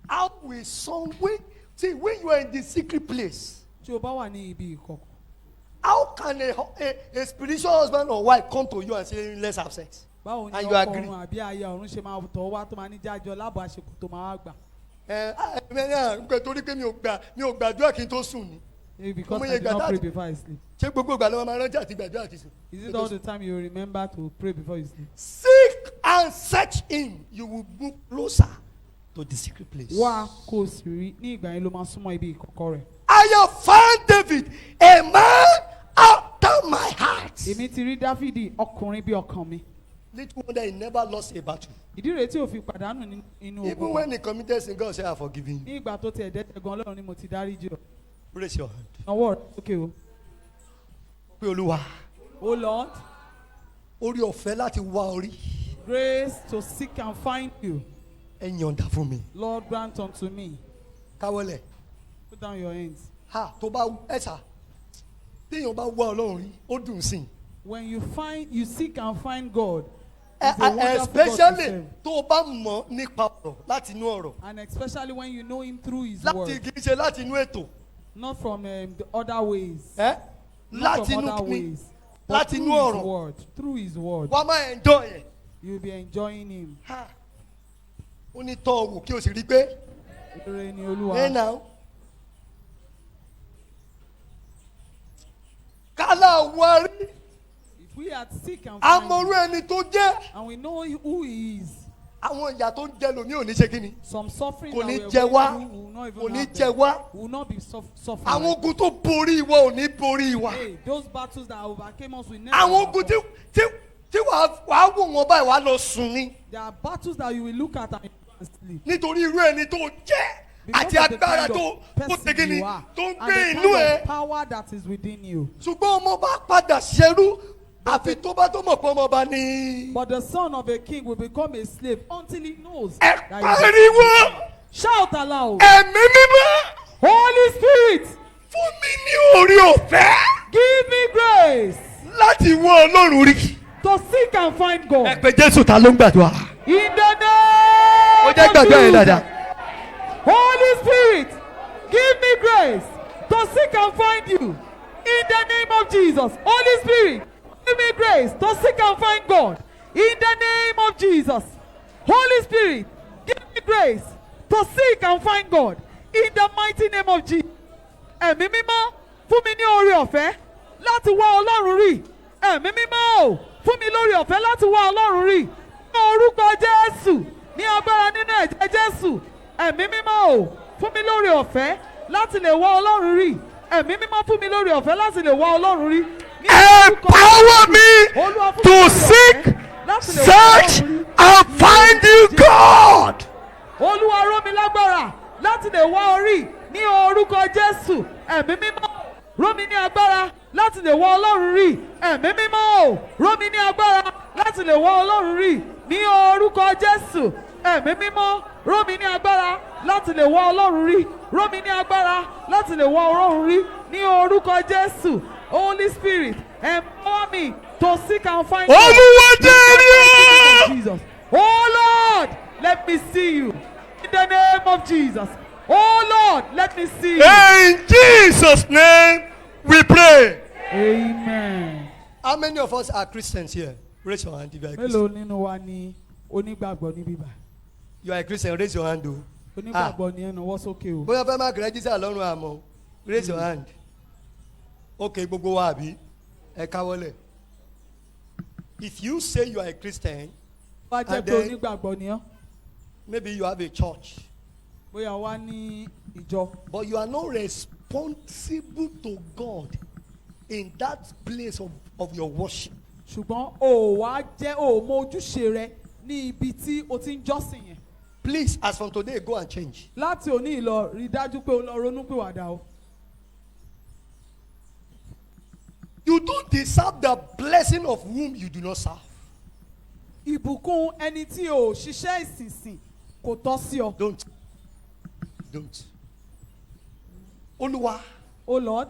How will some way see when you are in the secret place? Tí o bá wà ní ibi ìkọ̀kọ̀. How can a spiritual husband or wife come to you and say let's have sex? báwo ni And you ọkọ agree. ọ̀run àbí aya ọ̀run ṣe máa tọ̀ wá tó máa ní jájọ lábọ̀ àṣekù tó máa wá gbà. Nǹkan torí pé mi ò gbàdúrà kí n tó sùn ni. Maybe because Ọmọ I yẹn did not gbàdá- pray before I sleep. Ṣé gbogbo ìgbà ló máa rántí àti gbàdúrà àti sùn? Is it all the time you remember to pray before you sleep? Seek and search him, you will move closer to the secret place. Wá kó o sì rí ní ìgbà yẹn ló máa súnmọ́ ibi ìkọ̀kọ̀ rẹ̀. I have found David, a man after my heart. Èmi ti rí Dáfídì ọkùnrin bí ọkàn mi. Little wonder he never lost a battle. Ìdí rèé tí ò fi pàdánù inú Even ogun. when he committed sin, God said, I forgive him. Ní ìgbà tó tiẹ̀ dẹ́tẹ̀ gan Ọlọ́run ni mo ti dáríjì ọ́. Raise your hand. Ọwọ́ rẹ̀ sókè o. Pé Olúwa, O Lord, orí ọ̀fẹ́ láti wá orí. grace to seek and find you. Ẹ yọ̀ǹda fún mi. Lord, grant unto me. Káwọ́lẹ̀. Put down your hands. Ha tó bá ẹ̀sà. Téèyàn bá wá Ọlọ́run rí, ó dùn sí i. When you seek and find God, it's a wonderful God to Especially serve. tó o bá mọ̀ nípa ọ̀rọ̀ láti inú ọ̀rọ̀. And especially when you know Him through His Láti word, kì í ṣe láti inú ètò. not from the other ways, Ẹ́ not láti from inú other kíni. ways, but Láti through inú His ọ̀rọ̀. word, through His word, Wàá máa enjoy ẹ̀. you'll be enjoying Him. Ha ó ní tọ́ ọ wò kí o sì rí pé. Ire ni Ẹ Olúwa. náà. Kálá wa rí. If we are sick and find Amọ̀rú Him, ẹni tó jẹ́. and we know who He is, Àwọn ìyà tó ń jẹ lòmí ò ní ṣe kí ni. some suffering Kò that ní we are jẹ wá. going through will not Kò even ní have jẹ them. wá. Will not be suffering. Àwọn ogun tó borí wa ò ní borí wa. Hey, those battles that overcame us will never. Àwọn ogun overcome. tí wàá wò wọ́n báyìí wàá lọ sùn ni. There are battles that you will look at and sleep. Nítorí irú ẹni tó jẹ́ Because àti of the agbára kind tó of ṣe kí person ni you are, tó ń and gbé the inú kind ẹ. of power that is within you. Ṣùgbọ́n ọmọ bá padà ṣerú àfi tó bá tó mọ̀ pé ọmọ bá ní. But the son of a king will become a slave until he knows Ẹ that he is a pariwo king. Shout aloud. ẹ̀mí mímọ́ Holy Spirit, fún mi ní orí ọ̀fẹ́ give me grace láti wọ Ọlọ́run rí. to seek and find Ẹ God. pé Jésù ta ló ń gbàdúrà. In the Ó name jẹ́ of gbàdúrà yẹn Jesus. dáadáa. Holy Spirit, give me grace to seek and find you. In the name of Jesus. Holy Spirit, give me grace to seek and find God. In the name of Jesus. Holy Spirit, give me grace to seek and find God. In the mighty name of Jesus. Ẹ̀mí mímọ́ fún mi ní oore ọ̀fẹ́ láti wá Ọlọ́run rí. Ẹ̀mí mímọ́ o fún mi lórí ọ̀fẹ́ láti wá Ọlọ́run rí. Ní orúkọ Jésù, ní agbára nínú ẹ̀jẹ̀ Jésù. Ẹ̀mí mímọ́ o fún mi lórí ọ̀fẹ́ láti lè wá Ọlọ́run rí. Ẹ̀mí mímọ́ fún mi lórí ọ̀fẹ́ láti lè wá Ọlọ́run rí. Ní orúkọ Empower Jésù, me Olúwa fún mi to lórí seek, ọ̀fẹ́ láti lè wá search, Ọlọ́run rí. and find you, God. Olúwa rọ̀ mí lágbára láti lè wá orí ní orúkọ Jésù. Ẹ̀mí mímọ́ rọ̀ mí ní agbára láti lè wá Ọlọ́run rí. Ẹ̀mí mímọ́ rọ̀ mí ní agbára láti lè wá Ọlọ́run rí ní orúkọ Jésù. Ẹ̀mí mímọ́ rọ̀ mí ní agbára láti lè wá Ọlọ́run rí. Rọ̀ mí ní agbára láti lè wá Ọlọ́run rí ní orúkọ Jésù. Holy Spirit, empower me to seek and find God. Olúwa In the name of jẹ́rìí. Jesus. Oh Lord, let me see you. In the name of Jesus. Oh Lord, let me see you. In Jesus' name we pray. Amen. How many of us are Christians here? Raise your hand if you are a Christian. Mélòó nínú wa ni onígbàgbọ́ níbí báyìí? You are a Christian, raise your hand o. Onígbàgbọ́ ni ẹnu wọ́ sókè o. Bóyá fẹ́ máa rẹ́jísà lọ́rùn àmọ́. Raise your hand. Okay, gbogbo wa àbí? Ẹ káwọ́lẹ̀. If you say you are a Christian, Wá jẹ́ And pé then- onígbàgbọ́ ni ọ́. maybe you have a church, Bóyá wá ní ìjọ. but you are not responsible to God in that place of your worship. Ṣùgbọ́n o wá jẹ́ o mọ ojúṣe rẹ ní ibi tí o ti ń jọ́sìn yẹn. Please, as from today, go and change. Láti òní ìlọ rí dájú pé o lọ ronú pìwàdà o. You don't deserve the blessing of whom you do not serve. Ìbùkún ẹni tí o ṣiṣẹ́ ìsìnsìn kò tọ́ sí ọ. Don't. Olúwa, O Lord,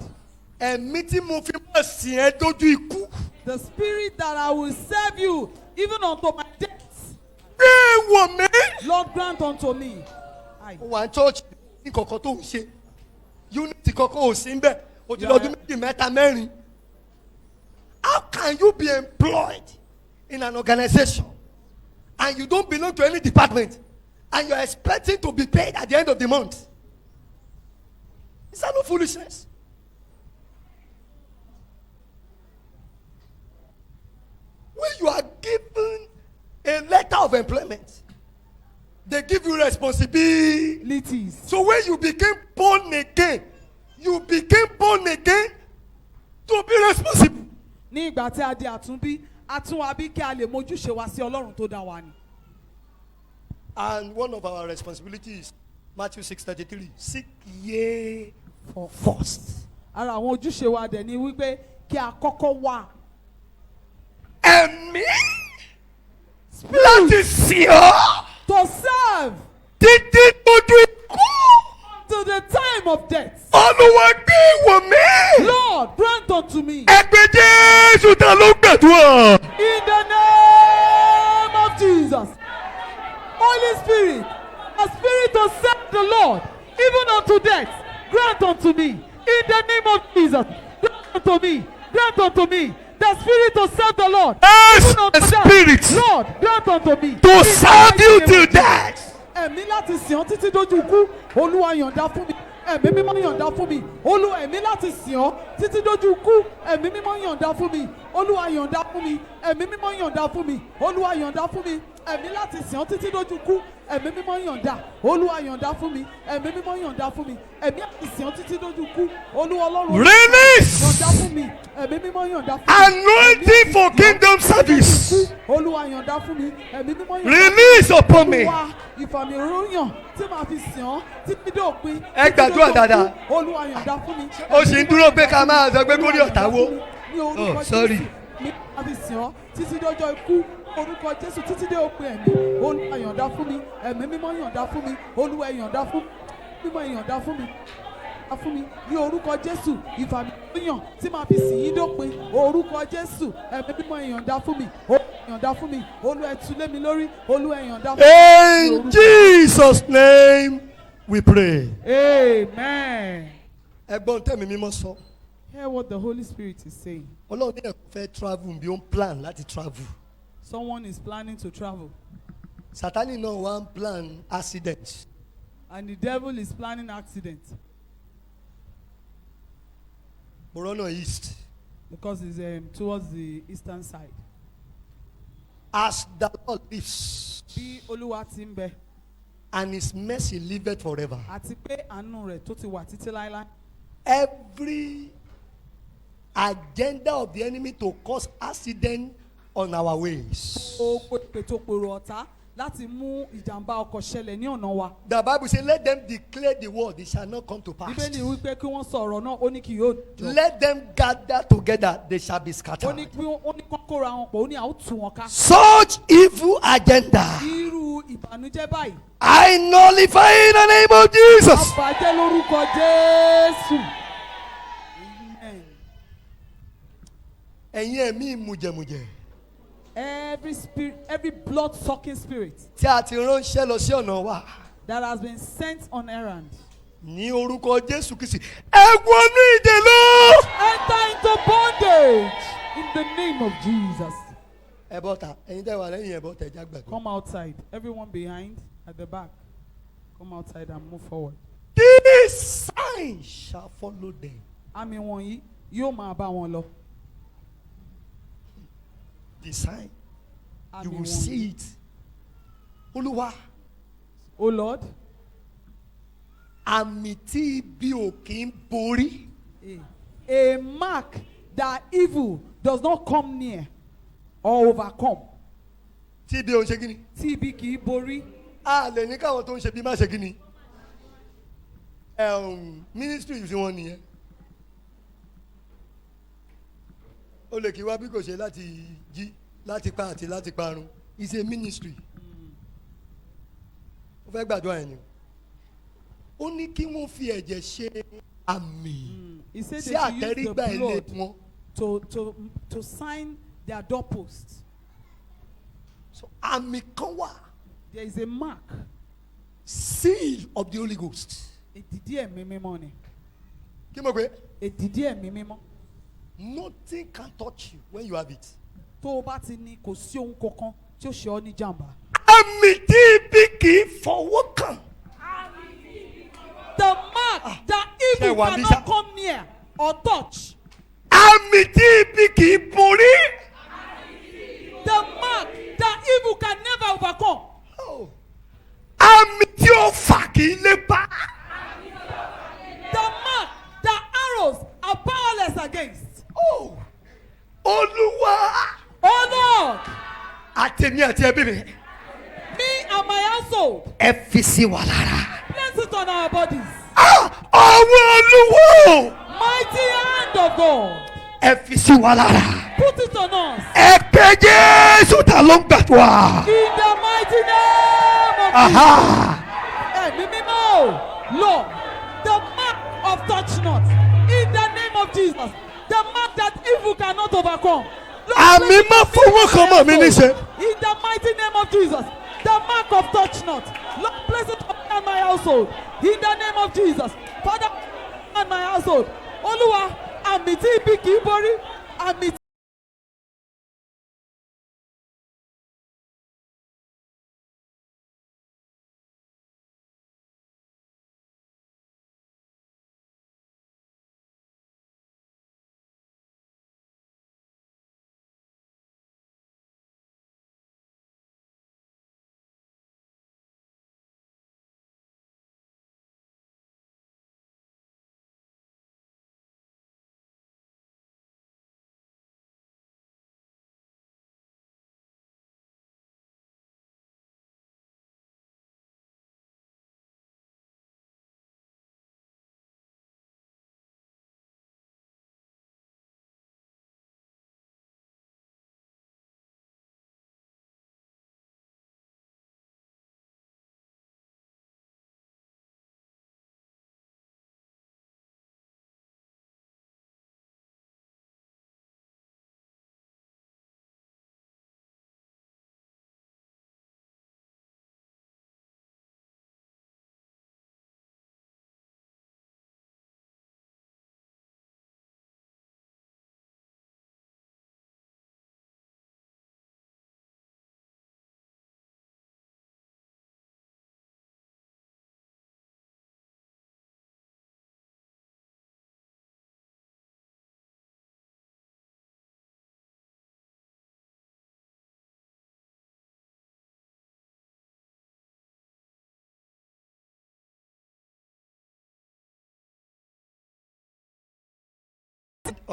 ẹ̀mí tí mo fi mọ̀ sí ẹ dójú ikú. the spirit that I will serve you even unto my death, Gbé wò mí. Lord, grant unto me. Aye. Ó wà ní church ní kọ̀ọ̀kan tó ń ṣe. Unity kọ̀ọ̀kan ò sí ń bẹ̀. O ti Yeah. lọ́dún méjì mẹ́ta mẹ́rin. How can you be employed in an organization and you don't belong to any department and you're expecting to be paid at the end of the month? Is that not foolishness? When you are given a letter of employment, they give you responsibilities. So when you became born again, you became born again to be responsible. Ní ìgbà tí a di àtúnbí, a tún wa bí kí a lè mójúṣe wa sí Ọlọ́run tó dá wa ni. And one of our responsibilities, Matthew 6:33, seek ye first. Ara àwọn ojúṣe wa dẹ̀ ni wípé kí a kọ́kọ́ wá. Ẹ̀mí láti sìn ọ́. To serve. Títí tójú ikú. To the time of death. Olúwa gbé wò mí. Lord, grant unto me. Ẹgbẹ́ Jésù ta ló gbàdúrà. In the name of Jesus. Holy Spirit, a spirit to serve the Lord, even unto death, grant unto me. In the name of Jesus, grant unto me. Grant unto me. The spirit to serve the Lord. Yes, even unto the death. spirit. Lord, grant unto me. To serve you till death. Ẹ̀mí láti sìn ọ́ títí dójú ikú. Olúwa yọ̀ǹda fún mi. Ẹ̀mí mímọ́ yọ̀ǹda fún mi. Olúwa ẹ̀mí láti sìn ọ́ títí dójú ikú. Ẹ̀mí mímọ́ yọ̀ǹda fún mi. Olúwa yọ̀ǹda fún mi. Ẹ̀mí mímọ́ yọ̀ǹda fún mi. Olúwa yọ̀ǹda fún mi. Ẹ̀mí láti sìn ọ́ títí dójú ikú. Ẹ̀mí mímọ́ yọ̀ǹda. Olúwa yọ̀ǹda fún mi. Ẹ̀mí mímọ́ yọ̀ǹda fún mi. Ẹ̀mí láti sìn ọ́ títí dójú ikú. Olúwa Ọlọ́run Release. yọ̀ǹda fún mi. Ẹ̀mí mímọ́ yọ̀ǹda fún mi. Anointing for kingdom service. Olúwa yọ̀ǹda fún mi. Ẹ̀mí mímọ́ yọ̀ǹda. Release upon me. Olúwa ìfàmì òróyàn tí màá fi sìn ọ́ títí dé òpin. Ẹ gbàdúrà dáadáa. Olúwa yọ̀ǹda fún mi. Ó sì ń dúró pé ká máa sọ pé kó rí ọ̀tá wó. Ní orúkọ sorry. Jésù mi máa fi sìn ọ́ títí dọ́jọ́ ikú. Orúkọ Jésù títí dé òpin ẹ̀mí. Olúwa yọ̀ǹda fún mi. Ẹ̀mí mímọ́ yọ̀ǹda fún mi. Olúwa yọ̀ǹda fún mi. Mímọ́ yọ̀ǹda fún mi. Fún mi ní orúkọ Jésù ìfàmì òróyàn tí màá fi sìn yín dópin. Orúkọ Jésù ẹ̀mí mímọ́ yọ̀ǹda fún mi. Yọ̀ǹda fún mi. Olúwa ẹ tú lé mi lórí. Olúwa yọ̀ǹda fún mi. In Jesus' name we pray. Amen. Ẹ̀gbọ́n tẹ̀mí mímọ́ sọ. Hear what the Holy Spirit is saying. Ọlọ́run ní ẹ̀kọ́ fẹ́ travel bí ó ń plan láti travel. Someone is planning to travel. Sátánì náà wá ń plan accident. And the devil is planning accident. Morono East. Because it's towards the eastern side. As the Lord lives. Bí Olúwa ti ń bẹ. And his mercy liveth forever. Àti pé àánú rẹ̀ tó ti wà títí láéláé. Every agenda of the enemy to cause accident on our ways. Ó pètò pèrò ọ̀tá láti mú ìjàmbá ọkọ̀ ṣẹlẹ̀ ní ọ̀nà wa. The Bible says, let them declare the word, it shall not come to pass. Bíbélì wípé kí wọ́n sọ̀rọ̀ náà ó ní kì yóò jọ. Let them gather together, they shall be Ó ní scattered. kí ó ní kán kóra wọn pọ̀ ó ní àwọn tù wọn ká. Such evil agenda, Irú ìbànújẹ́ báyìí. I nullify in the name of Jesus. Àbàjẹ́ lórúkọ Jésù. Amen. Ẹ̀yin ẹ̀mí ìmùjẹ̀mùjẹ̀. Every blood-sucking spirit Tí a ti ránṣẹ́ lọ sí ọ̀nà wa. that has been sent on errand. Ní orúkọ Jésù Kristi. Ẹ wọnú ìdè lọ. Enter into bondage in the name of Jesus. Ẹ bọ́ta, ẹ̀yin tẹ́ wà lẹ́yìn ẹ bọ́ta ẹja gbàgbọ́. Come outside. Everyone behind at the back. Come outside and move forward. This sign shall follow them. Àmì wọ̀nyí yóò máa bá wọn lọ. The sign. You Àmì will see wọ̀nyí. it. Olúwa, O Lord, àmì tí ibi ò kì í borí. a mark that evil does not come near or overcome. Tí ibi ò ń ṣe kí ni? Tí ibi kì í borí. A lè ní káwọn tó ń ṣe bí má ṣe kí ni? Ministry tí wọ́n nìyẹn. O lè kí wá bí kò ṣe láti jí, láti pa àti láti parun. It's a ministry. Ó fẹ́ gbàdúrà ẹni. Ó ní kí wọ́n fi ẹ̀jẹ̀ ṣe àmì He said sí they should use the àtẹrígbà ilé blood wọn. to sign their doorposts. So àmì kan wà. There is a mark. Seal of the Holy Ghost. Èdìdí ẹ̀mí mímọ́ ni. Kí mo pé? Èdìdí ẹ̀mí mímọ́. Nothing can touch you when you have it. tó o bá ti ní kò sí ohun kankan tí ó ṣe ọ́ ní jàǹbá. àmì tí ibi kì í fọwọ́ kàn. The mark that evil Ṣé wà ní sá? cannot come near or touch. àmì tí ibi kì í borí. The mark that evil can never overcome. Oh. àmì tí ó fà kì í lépa. The mark that arrows are powerless against. Oh. Olúwa Oh Lord, àtẹ̀mí àti ẹbí mi. me and my household, ẹ fi sí wa lára. place it on our bodies. ọwọ́ Olúwa Mighty hand of God, ẹ fi sí wa lára. put it on us. ẹ pé Jésù ta ló ń gbàdúrà. In the mighty name of Aha. Ẹ̀mí mímọ́, Lord, the mark of touch not. In the name of Jesus, the mark that evil cannot overcome. Lord, àmì place it má on me fọwọ́ and kan my mọ́ mi household. níṣe. In the mighty name of Jesus, the mark of touch not. Lord, place it on my household. In the name of Jesus, Father, and my household. Olúwa, àmì tí ibi kì í borí, àmì tí.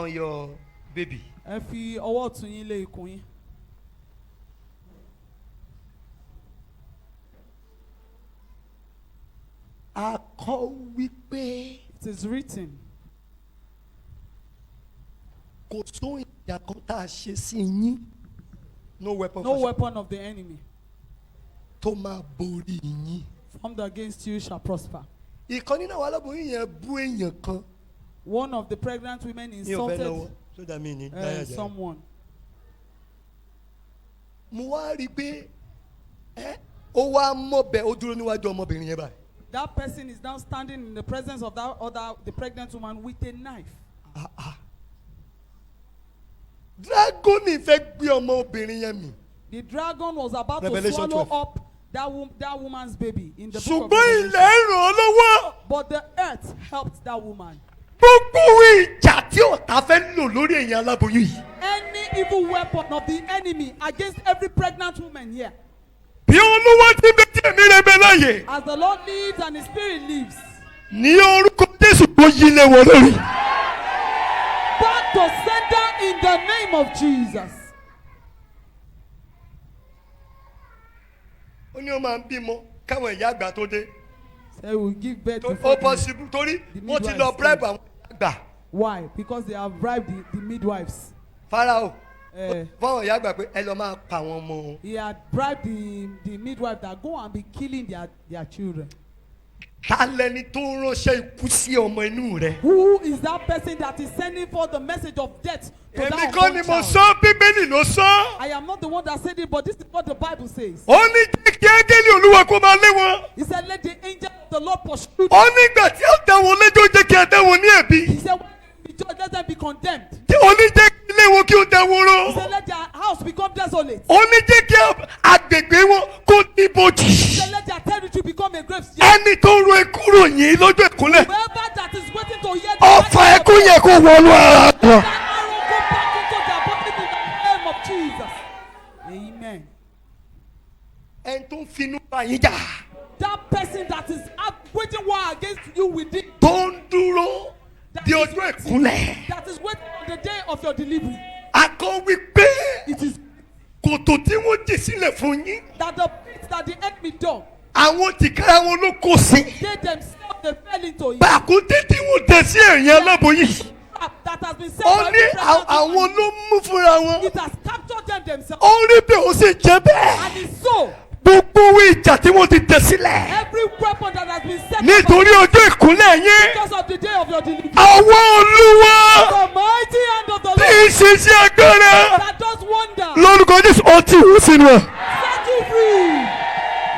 on your baby. Ẹ fi ọwọ́ ọ̀tún yín lé ikùn yín. a kọ wípé It is written, kò sóhun ìjà kan tá a ṣe sí yín. No weapon no fashioned weapon of the enemy tó máa borí yín. formed against you shall prosper. ìkan nínú àwọn aláboyún yẹn bú èèyàn kan. One of the pregnant women mi ò fẹ́ lọ́wọ́ insulted sódà mi ní dáyàjà. someone. mo wá rí i pé ó wá mọ̀bẹ ó dúró níwájú ọmọbìnrin yẹn báyìí. That person is now standing in the presence of that other, the pregnant woman, with a knife. dragoni fẹ́ gbé ọmọbìnrin yẹn mì. The dragon was about Revelation to swallow 12. up that woman's baby in the book of ṣùgbọ́n Revelation. ilẹ̀ ń ràn án lọ́wọ́. But the earth helped that woman. gbogbo ìjà tí ọ̀tá fẹ́ lò lórí èèyàn aláboyún yìí. Any evil weapon of the enemy against every pregnant woman here, bí olúwa ti bẹ tí èmi rẹ bẹ láàyè. as the Lord lives and His Spirit lives, ní orúkọ Jésù tó yí lé wọn lórí. back to sender in the name of Jesus. ó ní ó máa ń bímọ káwọn ìyá àgbà tó dé. They will give birth ó before the- possible torí the wọ́n ti midwives lọ bribe came. àwọn ìyá àgbà. Why? Because they have bribed the midwives. Fáráò Eh, fáwọn ìyá àgbà pé ẹ lọ máa pa àwọn ọmọ wọn. he had bribed the midwife that go and be killing their children. ta lẹni tó ránṣẹ́ ikú sí ọmọ inú rẹ. Who is that person that is sending forth the message of death to èmi that kọ́ ni unborn mo child? sọ bíbélì ló sọ. I am not the one that said it, but this is what the Bible says. ó ní jẹ́ kí áńgẹ́lì olúwa kó máa lé wọn. He said, let the angel of the Lord pursue ó them. nígbà tí ó dá wọn lẹ́jọ́ jẹ́ kí a dá wọn ní ẹ̀bi. He said, when the judge, let them be condemned. tí ó ní jẹ́ kí ilé ilé wọn kí ó dẹwòrò. He said, let their house become desolate. Ó ní jẹ́ kí agbègbè wọn kó níbojì. He said, let their territory become a grave. Ẹni tó ro ikú ròyìn lọ́jọ́ ìkúnlẹ̀. Whoever that is waiting to hear Ọfà ẹkún yẹ kó wọnú ara wọn. that arrow go back into their body in the name of Jesus. Amen. Ẹni tó ń finú bá yín jà. That person that is waging war against you within, Tó ń dúró di ọjọ́ ìkúnlẹ̀. that is waiting on the day of your delivery. Akọ wípé It is kòtò tí wọ́n jì sílẹ̀ fún yín. that the pit that the enemy dug, Àwọn tìkára wọn ló kó sí. they themselves they fell into it. Bàkúté tí wọ́n tẹ̀ sí ẹ̀yìn aláboyún. Trap that has been set Ó by ní every pregnant àwọn woman. ló mú fúnra wọn. It has captured them themselves. Ó rí bẹ́ẹ̀ ó sì jẹ́ bẹ́ẹ̀. And it's so. Gbogbo owó ìjà tí wọ́n ti tẹ̀ sílẹ̀. Every weapon that has been set Nítorí ọjọ́ ìkúnlẹ̀ yín. because of the day of your delivery. Àwọn Olúwa The mighty hand of the tí Lord ń ṣiṣẹ́ agbára. that does wonder. Lórúkọ Jésù ọtí ìwú sínú ẹ̀. Set you free.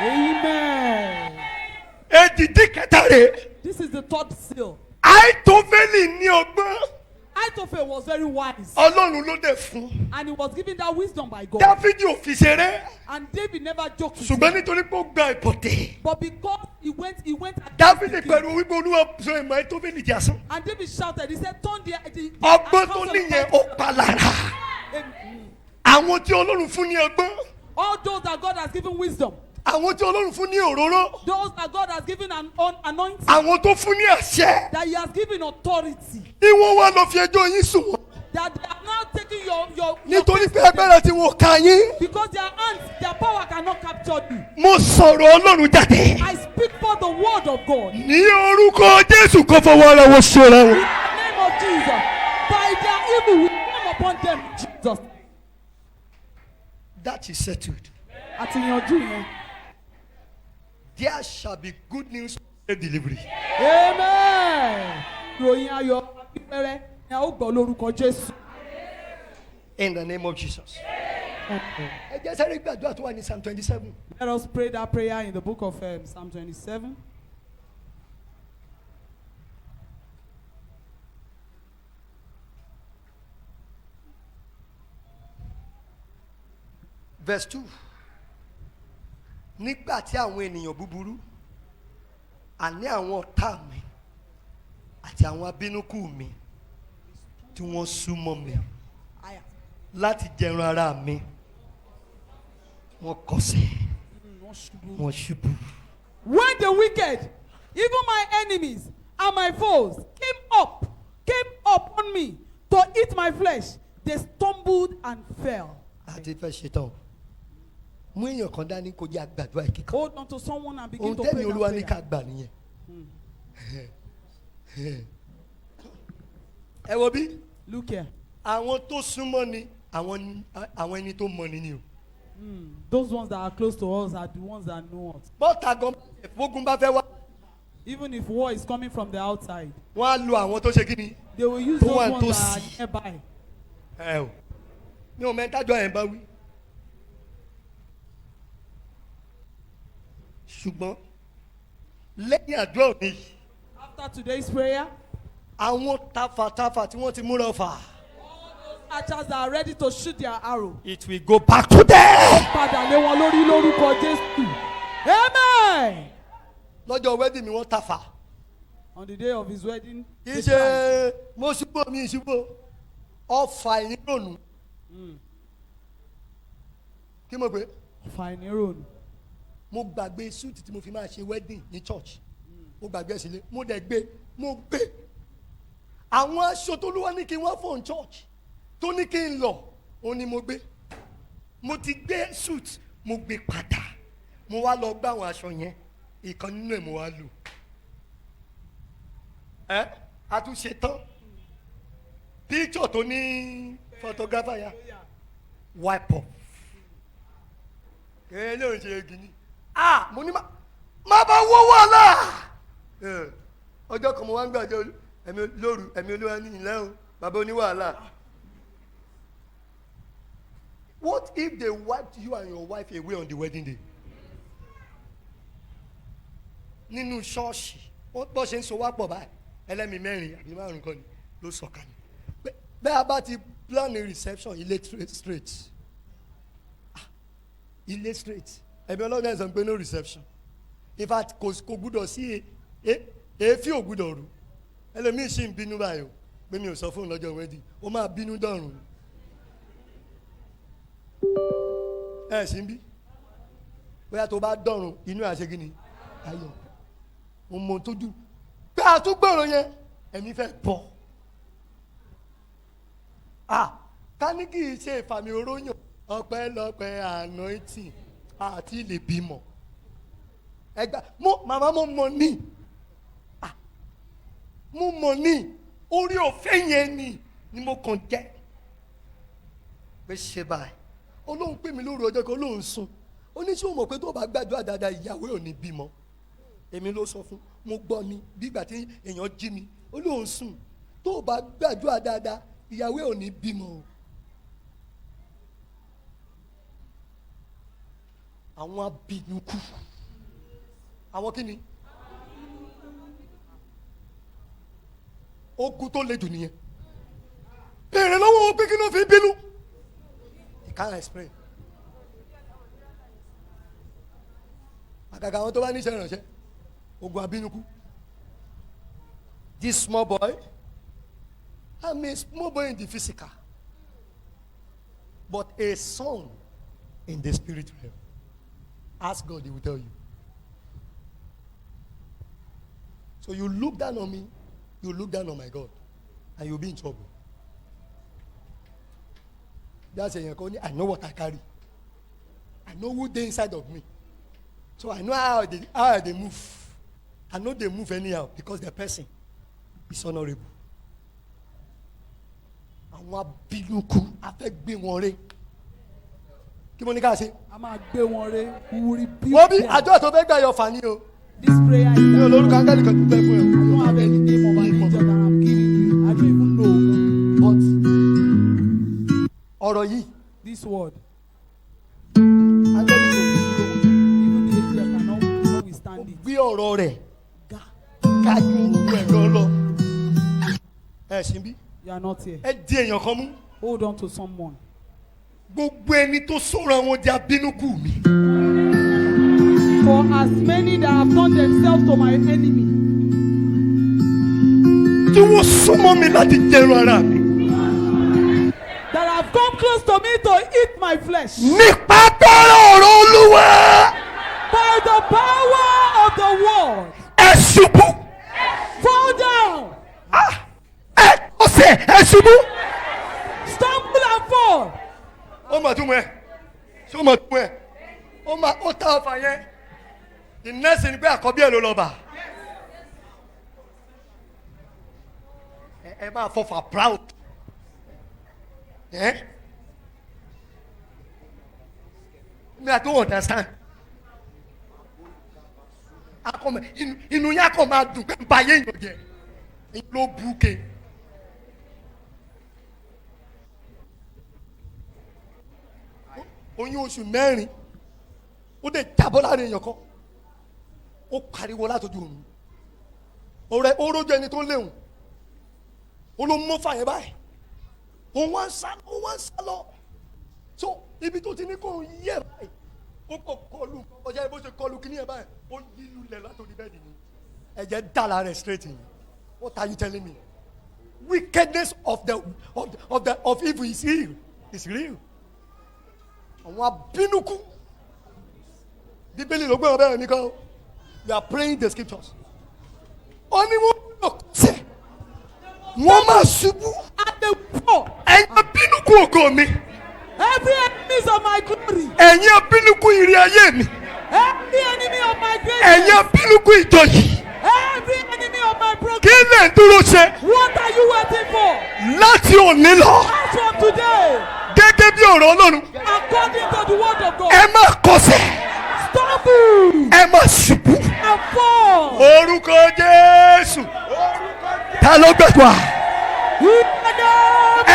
Amen. Èdìdí kẹta rè. This is the third seal. Àìtófẹ́lì ní ọgbọ́n. Ahithophel was very wise. Ọlọ́run ló dẹ̀ fún. And he was given that wisdom by God. Dáfídì ò fi ṣeré. And David never joked with Ṣùgbọ́n him. nítorí pé ó gba ìbọ̀dé. But because he went against Dáfídì the king. pẹ̀lú wípé Olúwa sọ ìmọ̀ Àìtófẹ́lì jà sán. And David shouted, he said, turn the Ọgbọ́n tó counsel of níyẹn ó Ahithophel." pa lára. Àwọn tí Ọlọ́run fún ní ọgbọ́n. All those that God has given wisdom, Àwọn tí Ọlọ́run fún ní òróró. those that God has given an anointing, Àwọn tó fún ní àṣẹ. that he has given authority, Ní wọ́n wá lọ fi ẹjọ́ yín sùn wọ́n. that they are now taking your Nítorí case pé to them. agbára tí wọ́n ka yín. Because their hands, their power cannot capture you. Mo sọ̀rọ̀ Ọlọ́run jáde. I speak for the word of God. In Ní orúkọ Jésù kò fọwọ́ ara wọn ṣe ra wọn. the name of Jesus. By their evil will come upon them. Jesus. That is settled. Àti yanjú yẹn. There shall be good news of delivery. Amen. Ròyìn ayọ̀ pípẹ́rẹ́ ni a ó gbọ́ lórúkọ Jésù. In the name of Jesus. Ẹ jẹ́ sáré gbàdúrà tó wà ní Psalm 27. Let us pray that prayer in the book of Psalm 27. Verse 2. Nígbà tí àwọn ènìyàn búburú, àní àwọn ọ̀tá mi àti àwọn abínúkù mi tí wọ́n súnmọ́ mi láti jẹun ara mi, wọ́n kọsẹ̀, wọ́n ṣubú. When the wicked, even my enemies and my foes, came up on me to eat my flesh, they stumbled and fell. Àti fẹ́ ṣetán. Mú èèyàn kan dání kó jẹ́ àgbàdua ìkíkan. Hold on to someone and begin Ohun to pray tẹ́mi Olúwa ní that ká prayer. gbà nìyẹn. Ẹ wo bí Look here. àwọn tó súnmọ́ ni àwọn ẹni tó mọ ni o. Those ones that are close to us are the ones that know us. Bọ́tà gan fógun bá fẹ́ wá. Even if war is coming from the outside, Wọ́n á lo àwọn tó ṣe kí ni. they will use Tó those wà ones that nítòsí. are nearby. Ẹ o mi ò mẹ́tájọ́ ẹ̀ ń bá wí. Ṣùgbọ́n lẹ́yìn àdúrà òní yìí, After today's prayer, àwọn tafàtafà tí wọ́n ti múra fà. archers that are ready to shoot their arrow. It will go back to them. Padà lé wọn lórí lórúkọ Jésù. Amen. Lọ́jọ́ wedding mi wọ́n tafà. On the day of his wedding, Kì í they ṣe mo ṣubú mi ṣubú. Ọfà ìrònú. Kí mo pè é? fine road. Mo gbàgbé suit tí mo fi máa ṣe wedding ní church. Mo gbàgbé sílé. Mo dẹ̀ gbé. Mo gbé. Àwọn aṣọ tó lúwa ní kí n wá fún church tó ní kí n lọ òun ni mo gbé. Mo ti gbé suit mo gbé padà. Mo wá lọ gbá àwọn aṣọ yẹn. Ìkan nínú ẹ̀ mo wá lò. Ẹ́ a tún ṣe tán. Picture tó ní photographer ya. Wipe off. Kẹ́hìn ló ń ṣe gini. Mo ní má bá wọ́ wàhálà. Ọjọ́ kan mo wá ń gbàjọ ẹ̀mí lóru ẹ̀mí olúwa ní ìlẹ́ o bàbá oníwàhálà. What if they wiped you and your wife away on the wedding day? Nínú ṣọ́ọ̀ṣì wọ́n ṣe ń so wá pọ̀ báyìí ẹlẹ́mìí mẹ́rin àbí márùn-ún kan ni ló sọ̀kalẹ̀. Bẹ́ẹ̀ a bá ti plan a reception ilé straight ilé straight ẹ̀mí ọlọ́run ẹ̀ sọ pé no reception in fact kò gbúdọ̀ sí èéfì ò gbúdọ̀ rú ẹlòmíì sì ń bínú báyìí o pé mi ò sọ fún un lọ́jọ́ wedding ó máa bínú dọ̀rùn ẹ̀ sì ń bí bóyá tó bá dọ̀rùn inú àṣegí ni ayọ̀ mo mọ tójú pé àtúgbòrò yẹn ẹ̀mí fẹ́ bọ̀ ká ní kì í ṣe ìfàmì oróyàn ọpẹ́lọpẹ́ anointing àti lè bímọ ẹgbà màmá mo mọ ní orí òfé yẹn ni mo kàn jẹ pé ṣe báyìí Ọlọ́run pè mí lóru ọjọ́ kan Ọlọ́run sùn oníṣẹ́ òmò pé tó bá gbàdúrà dáadáa ìyàwó ò ní bímọ èmi ló sọ fún mo gbọ́ ni bí ìgbà tí èèyàn jí mi Ọlọ́run sùn tó bá gbàdúrà dáadáa ìyàwó ò ní bímọ o. àwọn abínukú àwọn kí ni ogun tó le jù nìyẹn bẹ̀rẹ̀ lọ́wọ́ wọn pé kí ló fi bínú you can't explain àgàgà àwọn tó bá níṣẹ́ ìrànṣẹ́ ogun abínukú this small boy I'm a small boy in the physical but a son in the spirit realm. Ask God, He will tell you. So you look down on me, you look down on my God, and you'll be in trouble. That's a I know what I carry. I know who they inside of me. So I know how they move. I know they move anyhow because the person is honorable. Àwọn abínúkú afẹ́ gbé wọn ré. Kí mo ní ká ṣe? A máa gbé wọn ré. Wọ́n bí àjọ tó fẹ́ gbà yọ fà ní o. This prayer is. Ní olórúkọ Áńgẹ́lì kan tó fẹ́ fún ẹ. I don't have any name of an angel that I'm giving you. I don't even know. But ọ̀rọ̀ yìí. This word. Áńgẹ́lì kò even the angel cannot withstand it. gbé ọ̀rọ̀ rẹ̀ ká ju gbogbo ẹ̀ gan lọ. Ẹ ṣì ń bí. You are not here. Ẹ di èèyàn kan mú. Hold on to someone. Gbogbo ẹni tó sọ̀rọ̀ àwọn di abínúkú mi. For as many that have turned themselves to my enemy. Tí wọ́n súnmọ́ mi láti jẹun ara mi. That have come close to me to eat my flesh. Nípa tọrọ ọ̀rọ̀ Olúwa. By the power of the word. Ẹ ṣubú. Fall down. Ẹ ọ̀sẹ̀ ẹ ṣubú. Stumble and fall. Ó mà tún mọ̀ ẹ́. Ṣé ó mà tún mọ̀ ẹ́? Ó ta ọfà yẹn. The next thing pé àkọ́bí ẹ̀ ló lọ bà. Ẹ máa fọfà proud. Me, I don't understand. Inú yá kò máa dùn pé báyé èèyàn jẹ. Èyí ló búkè. Oyún oṣù mẹ́rin ó dẹ̀ jábọ́ láàrin èèyàn kan. Ó pariwo látọjú òun. Ó rójú ẹni tó léwu. Ó ló mú fàyè báyìí. Òun wá ń sá lọ. So ibi tó ti ní kó yẹ báyìí. Ó kọ̀ kọlu ọjà bó ṣe kọlu kíní ẹ̀ báyìí. Ó yí lulẹ̀ látòrí bẹ́ẹ̀dì ni. Ẹ̀jẹ̀ dà lára ẹ̀ straight in. What are you telling me? Wickedness of evil is real. It's real. Àwọn abínúkú. Bíbélì ló gbé ọbẹ̀ rẹ̀ nìkan. We are praying the scriptures. Ó ní wọ́n lọ sẹ́. Wọ́n máa ṣubú. At the poor. Ẹ̀yin abínúkú ògo mi. Every enemy of my glory. Ẹ̀yin abínúkú ìrì ayé mi. Every enemy of my greatness. Ẹ̀yin abínúkú ìjọ yìí. Every enemy of my progress. Kí lè dúró ṣe? What are you waiting for? Láti òní lọ. As from today. Gẹ́gẹ́ bí ọ̀rọ̀ Ọlọ́run. According to the word of God. Ẹ má kọsẹ̀. Stumble. Ẹ má ṣubú. And fall. Orúkọ Jésù. Ta ló gbẹ̀gbà?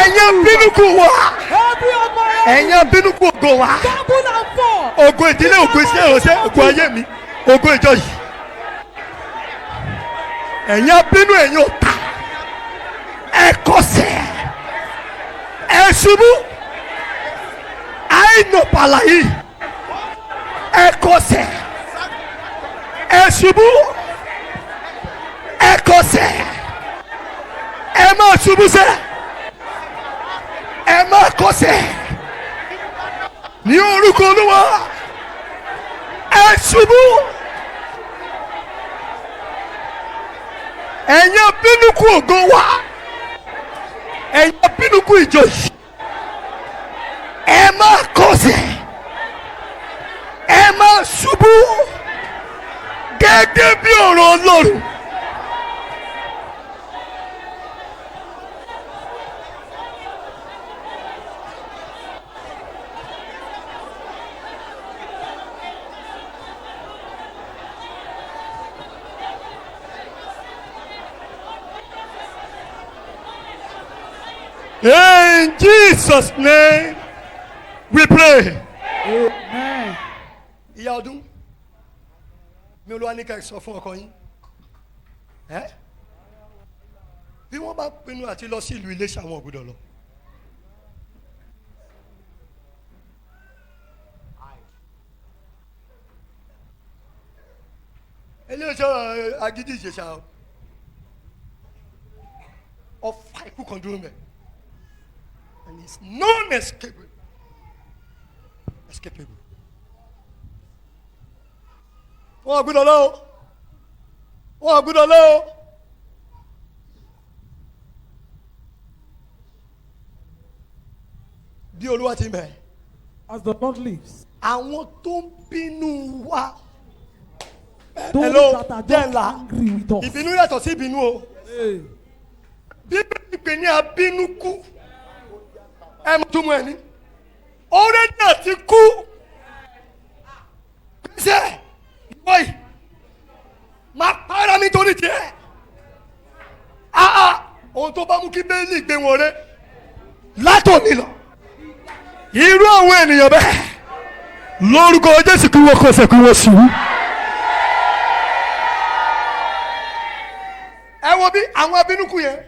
Ẹ̀yin abínúkú wa. Every of my Ẹ̀yin abínúkú ògo wa. stumble and fall. Ògo ìdílé, ògo iṣẹ́ ìránṣẹ́, ògo ayé mi, ògo ìjọ yìí. Ẹ̀yin abínú, ẹ̀yin ọ̀tá. Ẹ kọsẹ̀. ẹ ṣubú àìnàpàlà yìí ẹ kọsẹ̀ ẹ ṣubú ẹ kọsẹ̀ ẹ má ṣubú sẹ́ ẹ má kọsẹ̀ ní orúkọ Olúwa ẹ ṣubú ẹ̀yin abínúkú ògo wa ẹ̀yin abínúkú ìjọ yìí ẹ má kọsẹ̀ ẹ má ṣubú gẹ́gẹ́ bí ọ̀rọ̀ Ọlọ́run. In Jesus' name we pray. Amen. Ìyá ọdún mi Olúwa ní ká sọ fún ọkọ yín bí wọ́n bá pinnu àti lọ sí ìlú Iléṣà wọn ò gbọ́dọ̀ lọ. Iléṣà Agídí Ìjẹ̀ṣà ọfà ikú kan dúró mẹ́ and it's non-escapable. Escapable. Wọ́n gbọ́dọ̀ lọ wọ́n gbọ́dọ̀ lọ. Bí Olúwa ti mẹ́. As the Lord lives. Àwọn tó ń bínú wa. Those that are just angry with us. Ìbínú yàtọ̀ sí ìbínú o. Bíbélì pè ní abínú kú. Ẹ mọ̀ tó mú ẹ ní. Ọ̀rẹ́ náà ti kú. Ṣé ìwọ yìí máa para mi torí tiẹ̀? Ohun tó bá mú kí bẹ́ẹ̀lì gbé wọn rẹ́ látòní lọ. Irú àwọn ènìyàn bẹ́ẹ̀ lórúkọ Jésù kí wọ́n kọsẹ̀ kí wọ́n ṣubú. Ẹ wo bí àwọn abínúkú yẹn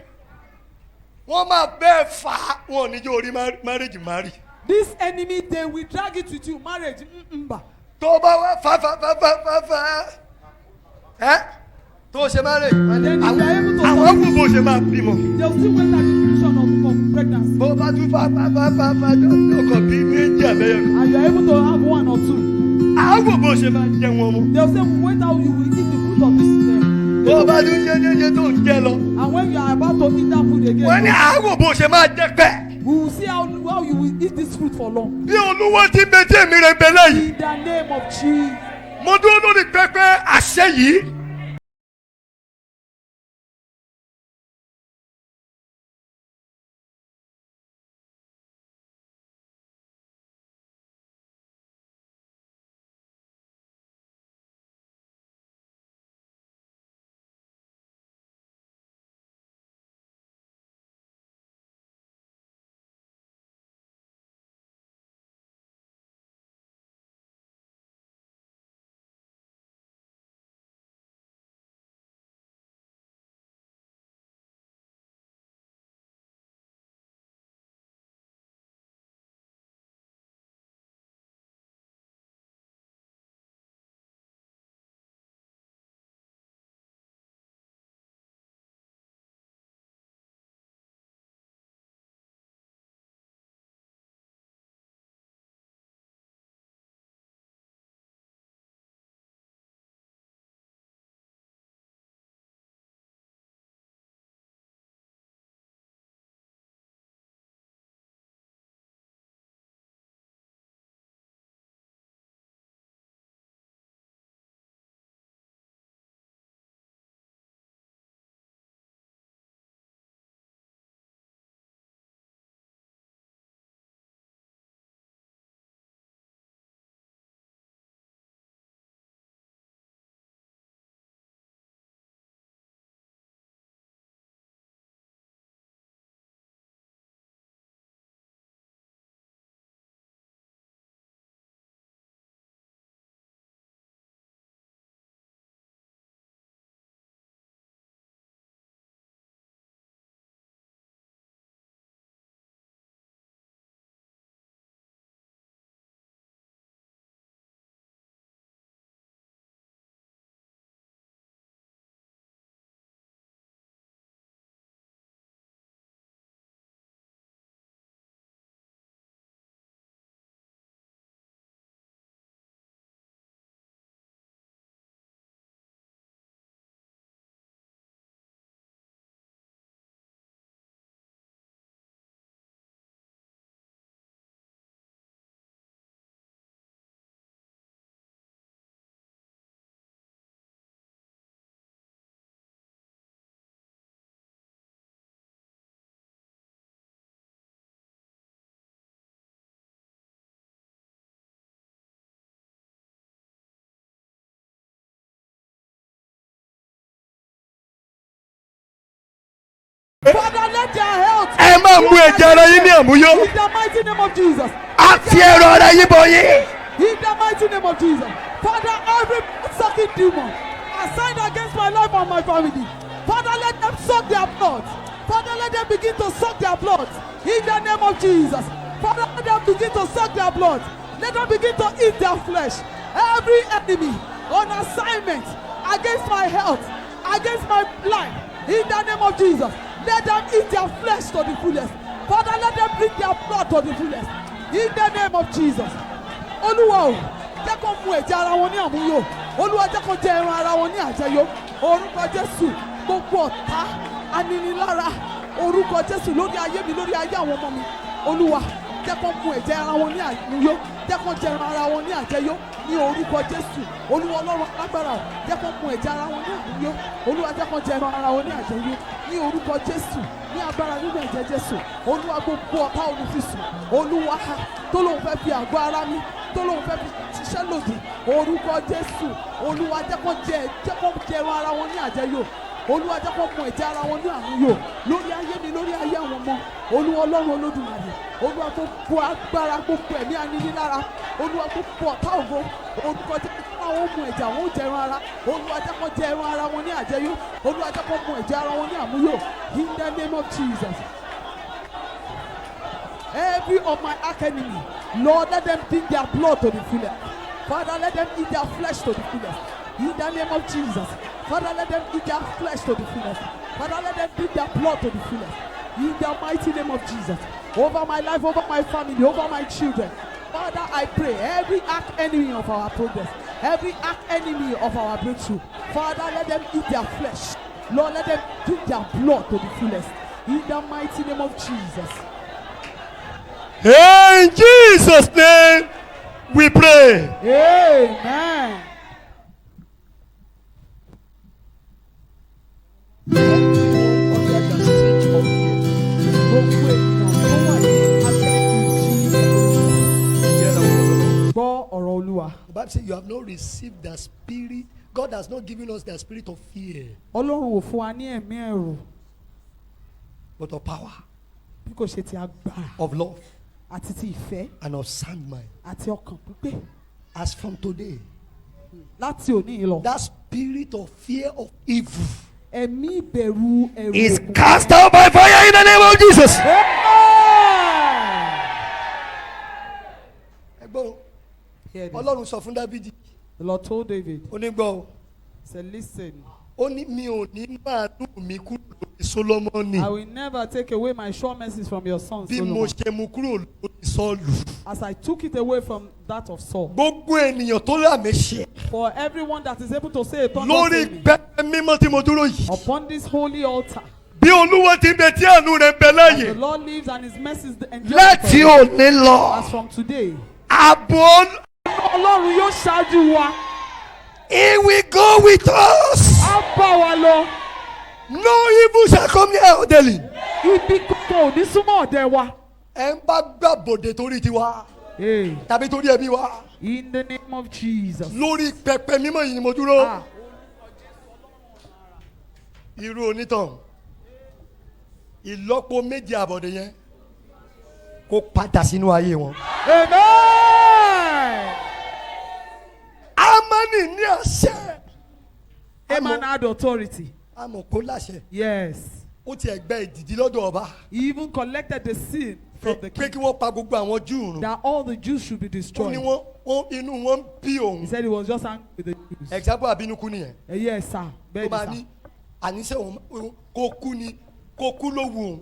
wọ́n máa bẹ́ẹ̀ fà á wọn ò ní jẹ́ orí marriage marry. This enemy they will drag it with you marriage mba. Tó bá wá fà tó ṣe marriage àwọn wò bó ṣe máa bímọ. They will still wait at the fruition of pregnancy. Bó bá tún fà lọ́kọ̀ bí méjì àbẹ́yẹ. And you are able to have one or two. Àwọn wò bó ṣe máa jẹ wọn mọ́. They will say wait how you will eat the fruit of this. Bó bá tún jẹ́ tó ń jẹ lọ. And when you are about to eat that food again. Wọ́n ní àwọn bó ṣe máa jẹ pẹ́. We will see how you will eat this fruit for long. Bí Olúwa ti bẹ tí èmi rẹ̀ bẹ lẹ́yìn. In the name of Jesus. Mo dúró lórí pẹpẹ àṣẹ yìí. Father, let their health. ẹ máa mú ẹ̀jẹ̀ ara yín ní àmúyó. In the mighty name of Jesus. a fi ẹ̀rọ ara yín bọ yín. In the mighty name of Jesus. Father, every sucking demon assigned against my life and my family. Father, let them suck their blood. Father, let them begin to suck their blood. In the name of Jesus. Father, let them begin to suck their blood. Let them begin to eat their flesh. Every enemy on assignment against my health, against my life. In the name of Jesus. Let them eat their flesh to the fullest. Father, let them drink their blood to the fullest. In the name of Jesus. Olúwa o, jẹ́ kó mú ẹ̀jẹ̀ ara wọn ní àmúyò. Olúwa jẹ́ kó jẹ ẹran ara wọn ní àjẹyó. Orúkọ Jésù, gbogbo ọ̀tá aninilára. Orúkọ Jésù lórí ayé mi, lórí ayé àwọn ọmọ mi. Olúwa jẹ́ kó mú ẹ̀jẹ̀ ara wọn ní àmúyò. Jẹ́ kó jẹ ẹran ara wọn ní àjẹyó. Ní orúkọ Jésù. Olúwa Ọlọ́run alágbára o, jẹ́ kó mú ẹ̀jẹ̀ ara wọn ní àmúyò. Olúwa jẹ́ kó jẹ ẹran ara wọn ní àjẹyó. Ní orúkọ Jésù. Ní agbára nínú ẹ̀jẹ̀ Jésù. Olúwa gbogbo ọ̀tá olùfisùn. Olúwa tó lóun fẹ́ fi àgọ́ ara mi. Tó lóun fẹ́ fi ṣiṣẹ́ lòdì. Orúkọ Jésù. Olúwa jẹ́ kó jẹ ẹran ara wọn ní àjẹyó. Olúwa jẹ́ kó mú ẹ̀jẹ̀ ara wọn ní àmúyò. Lórí ayé mi, lórí ayé àwọn ọmọ. Olúwa Ọlọ́run Olódùmarè. Olúwa tó bu agbára gbogbo ẹ̀mí aninilára. Olúwa tó bu ọ̀tá ògo. Orúkọ Jésù. Àwọn mú ẹ̀jẹ̀ àwọn jẹ ẹran ara. Olúwa jẹ́ kó jẹ ẹran ara wọn ní àjẹyó. Olúwa jẹ́ kó mú ẹ̀jẹ̀ ara wọn ní àmúyò. In the name of Jesus. Every of my arch enemy, Lord, let them drink their blood to the fullest. Father, let them eat their flesh to the fullest. In the name of Jesus. Father, let them eat their flesh to the fullest. Father, let them drink their blood to the fullest. In the mighty name of Jesus. Over my life, over my family, over my children. Father, I pray every arch enemy of our progress, every arch enemy of our breakthrough, Father, let them eat their flesh. Lord, let them drink their blood to the fullest. In the mighty name of Jesus. In Jesus' name we pray. Amen. The Bible says you have not received the spirit. God has not given us the spirit of fear, Ọlọ́run ò fún wa ní ẹ̀mí ẹ̀rù but of power, bí kò ṣe ti agbára of love, àti ti ìfẹ́ and of sound mind. àti ọkàn pípé. As from today, Láti òní yìí lọ, that spirit of fear of evil ẹ̀mí ìbẹ̀rù ẹ̀rù is òkùnkùn. cast out by fire in the name of Jesus. Ẹgbọ́n, Hear this. Ọlọ́run sọ fún Dáfídì, The Lord told David, ó ní gbọ́ o, he said, listen, ó ní mi ò ní máa nù mí kúrò lórí Sólómọ́nì I will never take away my sure mercies from your son bí mo Solomon, ṣe mú kúrò lórí Sọ́ọ̀lù. as I took it away from that of Saul. Gbogbo ènìyàn tó rà mí ṣe For everyone that is able to say a lórí thunder pẹpẹ mímọ́ tí mo dúró yìí. upon this holy altar, Bí Olúwa ti bẹ tí àánú rẹ̀ bẹ and the láàyè Lord lives and his mercies endure láti forever. òní lọ. As from today, Ààbò Ọlọ́run yóò ṣáájú wa, He will go with us. á bá wa lọ, No evil shall come near our dwelling. ibi kankan ò ní súnmọ́ ọ̀dẹ̀ wa. Ẹ ń bá gbàbọ̀dé torí tiwa Hey, tàbí torí ẹbí wa. in the name of Jesus. Lórí pẹpẹ mímọ́ yìí ni mo dúró. Ah, Irú onítàn ìlọ́po méje àbọ̀dé yẹn kó padà sínú ayé wọn. amen. Ámánì ní àṣẹ. Haman had authority. Àmọ́ kó láṣẹ. Yes. Ó ti ẹ̀gbẹ́ ìdìdí lọ́dọ̀ ọba. He even collected the sin from the Pé king kí wọ́n pa gbogbo àwọn Júù run. that all the Jews should be Ó ní destroyed. inú wọn bí He òun. said he was just angry with the Jews. Example àbínúkú nìyẹn. Yes, sir. Tó Bẹ́ẹ̀ni, máa sir. ní àníṣe òun kó kú ni kó kú ló wù òun.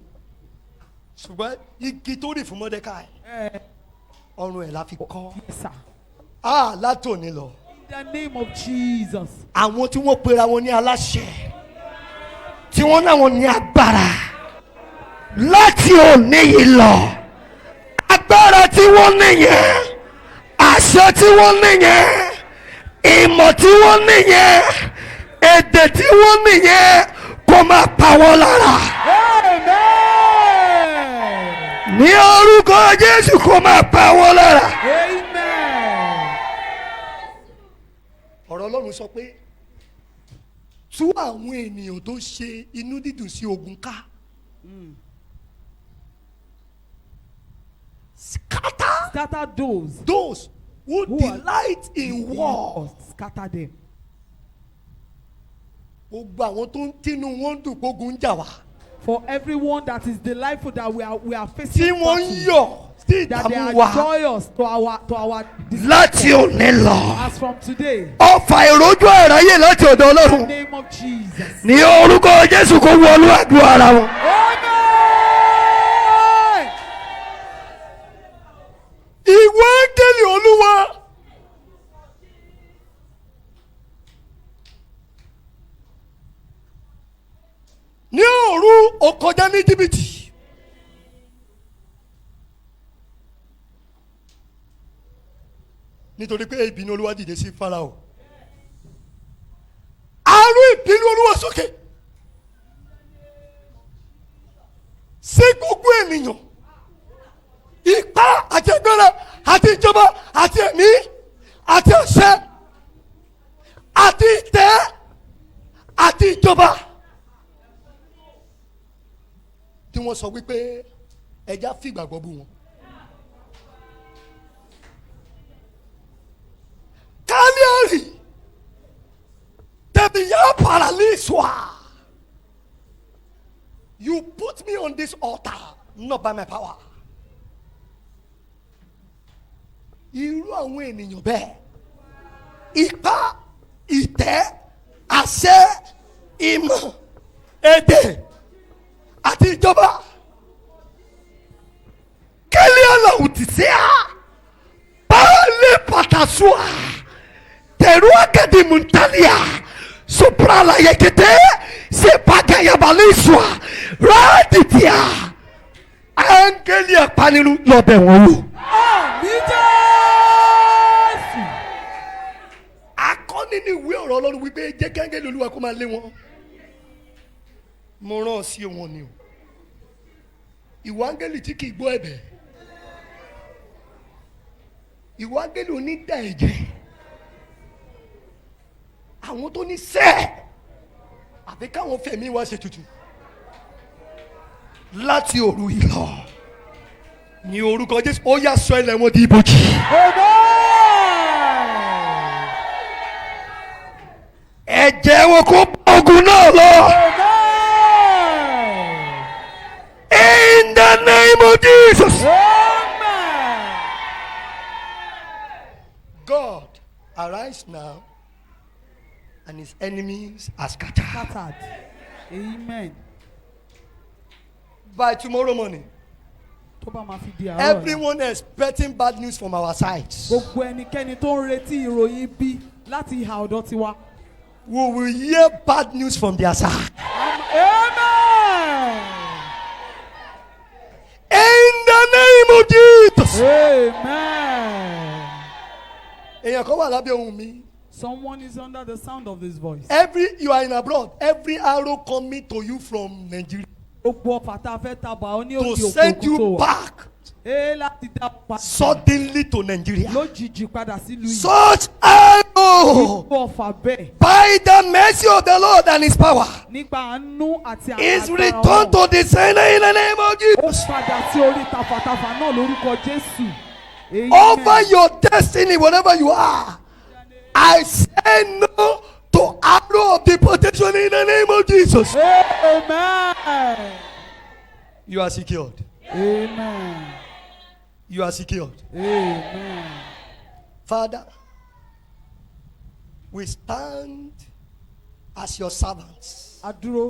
Ṣùgbọ́n igi tó rì fún Mọ́dékáì ọrùn ẹ̀ la fi kọ́. Yes, sir. Látòní lọ. In the name of Jesus. Àwọn tí wọ́n pera wọn ní aláṣẹ tí wọ́n náà wọn ní agbára láti òní yìí lọ. Agbára tí wọ́n níyẹn, àṣẹ tí wọ́n níyẹn, ìmọ̀ tí wọ́n níyẹn, èdè tí wọ́n níyẹn kó máa pa wọ́n lára. Amen. Ní orúkọ Jésù kó máa pa wọ́n lára. Amen. Ọ̀rọ̀ Ọlọ́run sọ pé tú àwọn ènìyàn tó ṣe inú dídùn sí ogun ká. Scatter those who who are delight in war. Scatter them. Gbogbo àwọn tó ń tínú wọn dùn gbógun ń jà wá. For everyone that is delightful that we are facing Tí wọ́n ń battle, yọ̀ sí that they ìdààmú are wa. joyous to our Láti òní lọ. as from today. Ọfà ìrójú àìráyè láti ọ̀dọ̀ In the Ọlọ́run. name of Jesus. Ní orúkọ Jésù kó wọnú àdúrà ara wọn. Amen. Ìwọ áńgẹ́lì Olúwa. Ní òru ó kọjá ní Íjíbítì. Nítorí pé ìbínú Olúwa dìde sí Fáráò. Àrùn ìbínú Olúwa sókè. Sí gbogbo ènìyàn. Ipá àti agbára àti ìjọba àti ẹ̀mí àti àṣẹ àti ìtẹ́ àti ìjọba. Tí wọ́n sọ wípé ẹja fìgbàgbọ́ bú wọn. Kálíọ̀rì tẹ̀bí yá paralyswa. You put me on this altar, not by my power. Irú àwọn ènìyàn bẹ́ẹ̀, ipá, ìtẹ́, àṣẹ, ìmọ̀, èdè àti ìjọba. Kẹ́lẹ́ ọ̀làwùtìsíà, báàlì pàtàsùà, tẹ̀rù àgàdì mùtálíà, soprala yekete, sepagayabalisua, rádìtìà, áńgẹ́lì apanirun lọ́bẹ̀ wọn wò. Àmì Jésù. Akọni ní ìwé ọ̀rọ̀ Ọlọ́run wípé jẹ́ kí áńgẹ́lì Olúwa kó máa lé wọn. Mo rán ọ sí wọn ni o. Ìwọ áńgẹ́lì tí kì í gbọ́ ẹ̀bẹ̀. Ìwọ áńgẹ́lì onídà ẹ̀jẹ̀. Àwọn tó ní sẹ́ẹ̀. Àfi káwọn fẹ̀mí wá ṣe tutù. Láti òru yìí lọ. Ní orúkọ Jésù, ó yá sọ ilẹ̀ wọn di ibojì. Ẹ̀jẹ̀ wọn kó bá ogun náà lọ. In the name of Jesus. Amen. God, arise now, and his enemies are scattered. Scattered. Amen. By tomorrow morning, Tó bá máa fi di àárọ̀ ọ̀la. everyone expecting bad news from our side. Gbogbo ẹnikẹ́ni tó ń retí ìròyìn bí láti ìhà ọ̀dọ̀ tiwa. We will hear bad news from their side. Amen. In the name of Jesus. Amen. Èèyàn kan wà lábẹ́ ohùn mi. Someone is under the sound of this voice. You are in abroad. Every arrow coming to you from Nigeria Gbogbo ọ̀fà tá a fẹ́ tabà ó ní to òkè send òkun tó you wà. back Láti dá padà suddenly to Nigeria. lójijì padà sílùú yìí. Such arrow, Gbogbo ọ̀fà bẹ́ẹ̀ by the mercy of the Lord and his power, nípa àánú àti is agbára returned to the sender in the name of ó Jesus. padà sí orí tafàtafà náà lórúkọ Jésù. Amen. Over your destiny, wherever you are, I say no to arrow of deportation in the name of Jesus. Amen. You are secured. Amen. You are secured. Amen. Father, we stand as your servants. Adúró